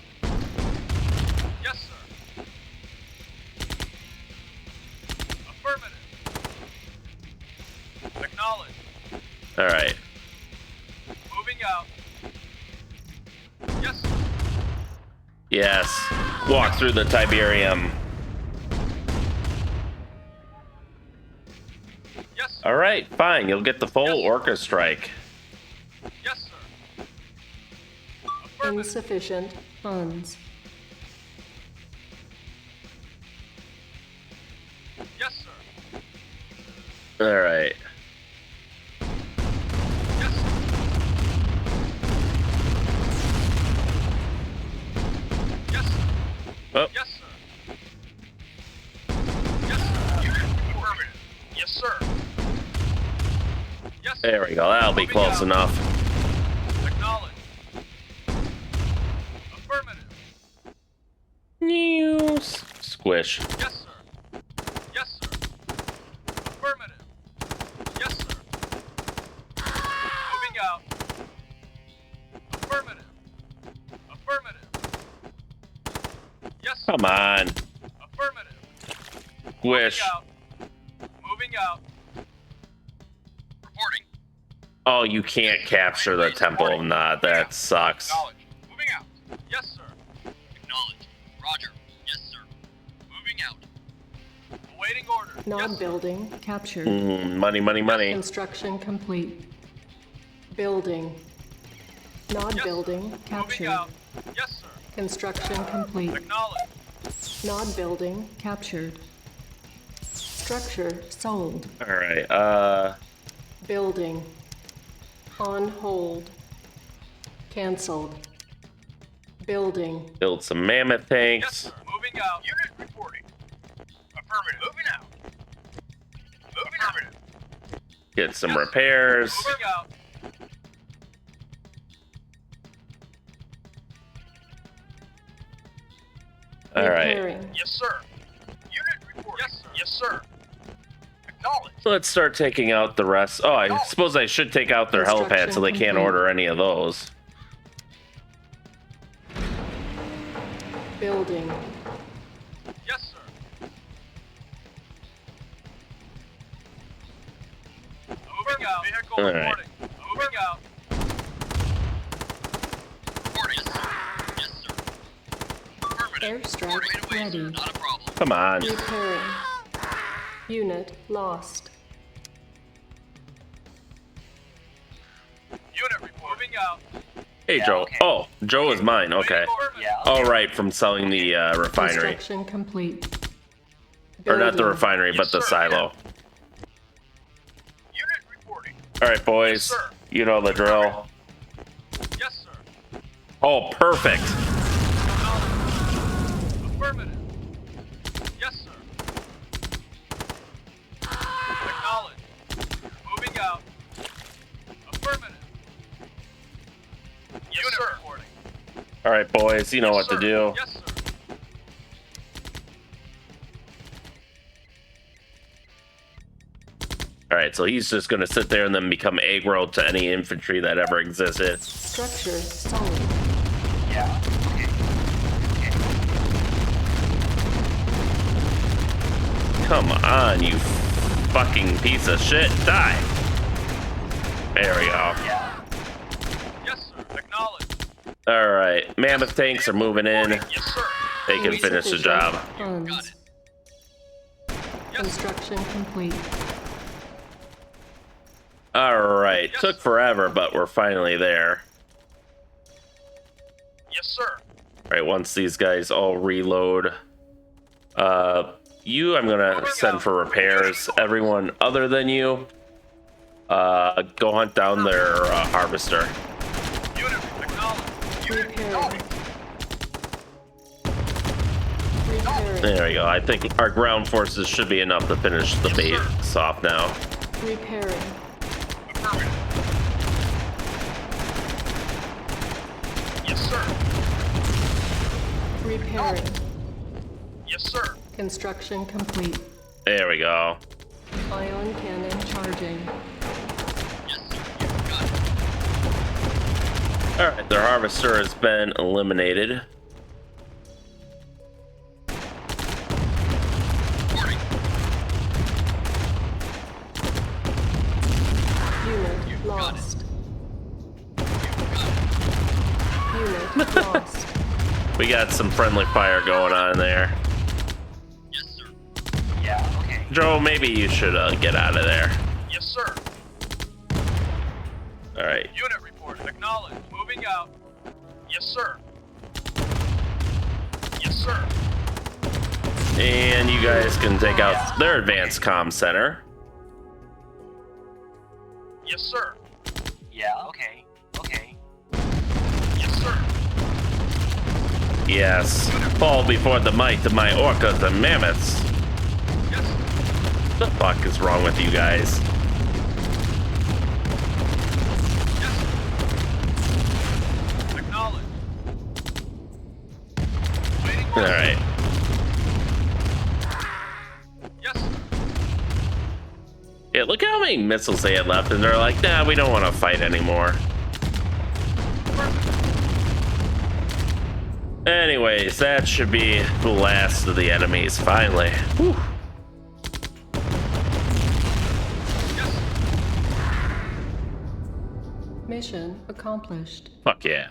Yes, sir. Affirmative. Acknowledged. All right. Moving out. Yes, sir. Yes. Walk through the Tiberium. Yes, sir. All right, fine. You'll get the full Yes. orca strike. Yes, sir. Affirmative. Insufficient funds. Yes, sir. All right. Yes, sir. Yes, sir. Oh, Yes, sir. Yes, sir. Unit affirmative. Yes, sir. Yes, sir. there we go. That'll be Moving close out. enough. Acknowledged. Affirmative. News. Squish. Yes, sir. Yes, sir. Affirmative. Yes, sir. Moving out. Affirmative. Affirmative. Yes, sir. Come on. Affirmative. Squish. Moving out. Moving out. Reporting. Oh, you can't capture the Temple of Nod. That sucks. Acknowledged. Moving out. Yes, sir. Acknowledged. Roger. Yes, sir. Moving out. Awaiting order. Nod Yes, sir. building captured. Money, money, money. Construction complete. Building. Nod Yes, sir. building Moving captured. out. Yes, sir. Construction complete. Acknowledged. Nod building captured. Structure sold. All right. Building. On hold. Cancelled. Building. Build some mammoth Yes, tanks. sir. Moving out. Unit reporting. Affirmative. Moving out. Moving out. Get some repairs. Moving out. All right. Repairing. Yes, sir. Unit report. Yes, sir. Yes, sir. Acknowledged. Let's start taking out the rest. Oh, I suppose I should take out their helipad so they can't order any of those. Building. Yes, sir. Moving out. Vehicle All right. reporting. Moving out. Reporting. Yes, sir. Affirmative. Airstrike Right away, ready. sir. Not a problem. Come on. Repairing. Unit lost. Unit report. Moving out. Hey, Joe. okay. Oh, Joe is mine. Okay. Yeah. All right, from selling the refinery. Construction complete. Or not the Building. refinery, but the Yes, sir. silo. Unit reporting. All right, boys. Yes, sir. You know the drill. Yes, sir. Oh, perfect. Affirmative. Yes, sir. Acknowledged. Moving out. Affirmative. Yes, Unit sir. Reporting. All right, boys. You know what Sir. to do. Yes, sir. All right, so he's just going to sit there and then become aggro to any infantry that ever existed. Structure solid. Yeah. Okay. Come on, you fucking piece of shit. Die. There we go. Yeah. Yes, sir. Acknowledged. All right, mammoth tanks are moving in. Yes, sir. They can finish the Insufficient job. Funds. Got it. Yes, sir. Construction complete. All right, took forever, but we're finally there. Yes, sir. All right, once these guys all reload, you I'm gonna send for repairs. Everyone other than you, go hunt down their harvester. Unit acknowledged. Unit Repairing. Repairing. There we go. I think our ground forces should be enough to finish the base off now. Repairing. affirmative. Yes, sir. Repairing. Yes, sir. Construction complete. There we go. Ion cannon charging. Yes, sir. You got it. All right, their harvester has been eliminated. Reporting. Unit got lost. You got it. Unit lost. We got some friendly fire going on there. Yes, sir. Yeah, okay. Joe, maybe you should get out of there. Yes, sir. All right. Unit report. Acknowledged. Moving out. Yes, sir. Yes, sir. And you guys can take out their advanced comm center. Yes, sir. Yeah, okay. Okay. Yes, sir. Yes. Fall before the might of my orcas and mammoths. Yes, sir. What the fuck is wrong with you guys? Yes, sir. Acknowledged. Waiting All order. right. Yes, sir. Yeah, look how many missiles they had left, and they're like, nah, we don't want to fight anymore. Anyways, that should be the last of the enemies, finally. Whew. Yes, sir. Mission accomplished. Fuck yeah.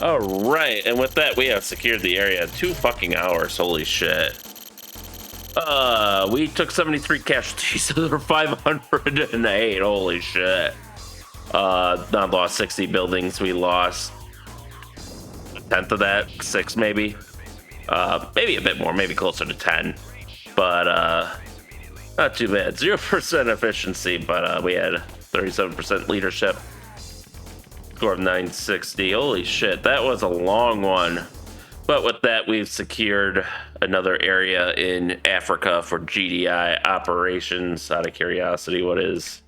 All right, and with that, we have secured the area. 2 fucking hours. Holy shit. We took 73 casualties, so there were 508. Holy shit. Not lost 60 buildings. We lost a tenth of that, 6 maybe. Maybe a bit more, maybe closer to 10. But not too bad. 0% efficiency, but we had 37% leadership. Score of 960. Holy shit, that was a long one. But with that, we've secured another area in Africa for GDI operations. Out of curiosity, what is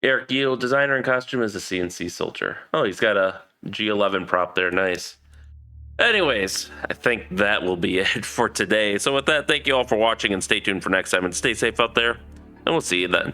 Eric Giel, designer and costume as a CNC soldier? Oh, he's got a G11 prop there. Nice. Anyways, I think that will be it for today. So with that, thank you all for watching and stay tuned for next time and stay safe out there. And we'll see you then.